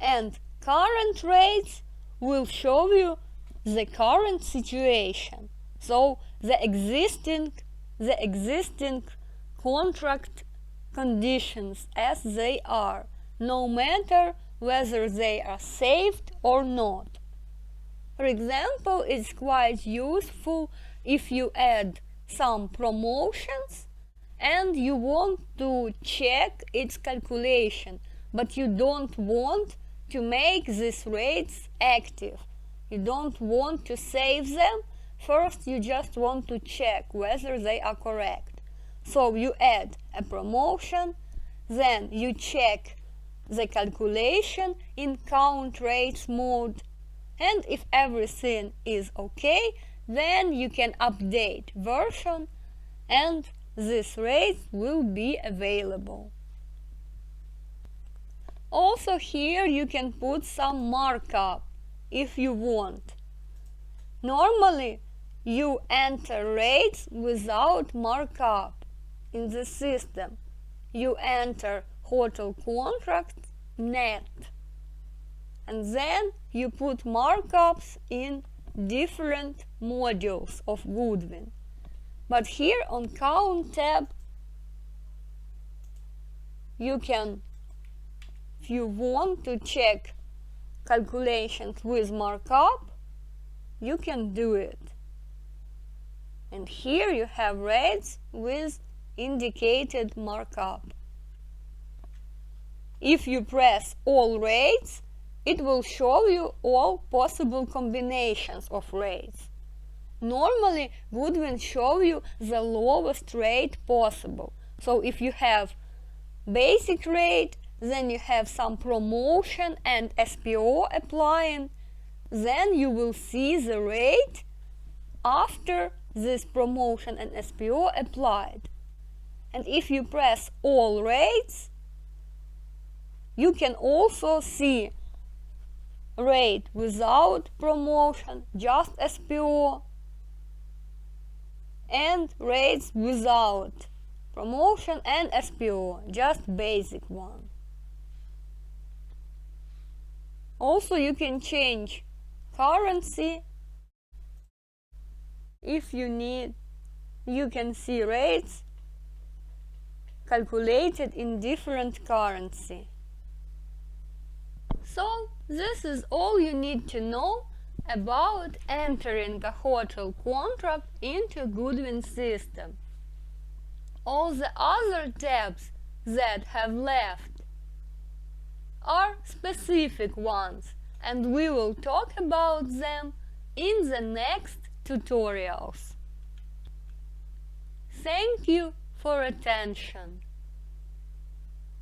And current rates will show you the current situation, so the existing contract conditions as they are, no matter whether they are saved or not. For example, it's quite useful if you add some promotions and you want to check its calculation, but you don't want to make these rates active. You don't want to save them. First, you just want to check whether they are correct. So you add a promotion, then you check the calculation in count rates mode, and if everything is okay, then you can update version and this rate will be available. Also here you can put some markup if you want. Normally you enter rates without markup in the system. You enter hotel contract net and then you put markups in different modules of Goodwin. But here on Count tab you can, if you want to check calculations with markup, you can do it. And here you have rates with indicated markup. If you press all rates, it will show you all possible combinations of rates. Normally, Goodwin shows you the lowest rate possible. So if you have basic rate, then you have some promotion and SPO applying, then you will see the rate after this promotion and SPO applied. And if you press all rates, you can also see rate without promotion, just SPO, and rates without promotion and SPO, just basic one. Also you can change currency if you need. You can see rates calculated in different currency. So this is all you need to know about entering a hotel contract into Goodwin System. All the other tabs that have left are specific ones, and we will talk about them in the next tutorials. Thank you for attention.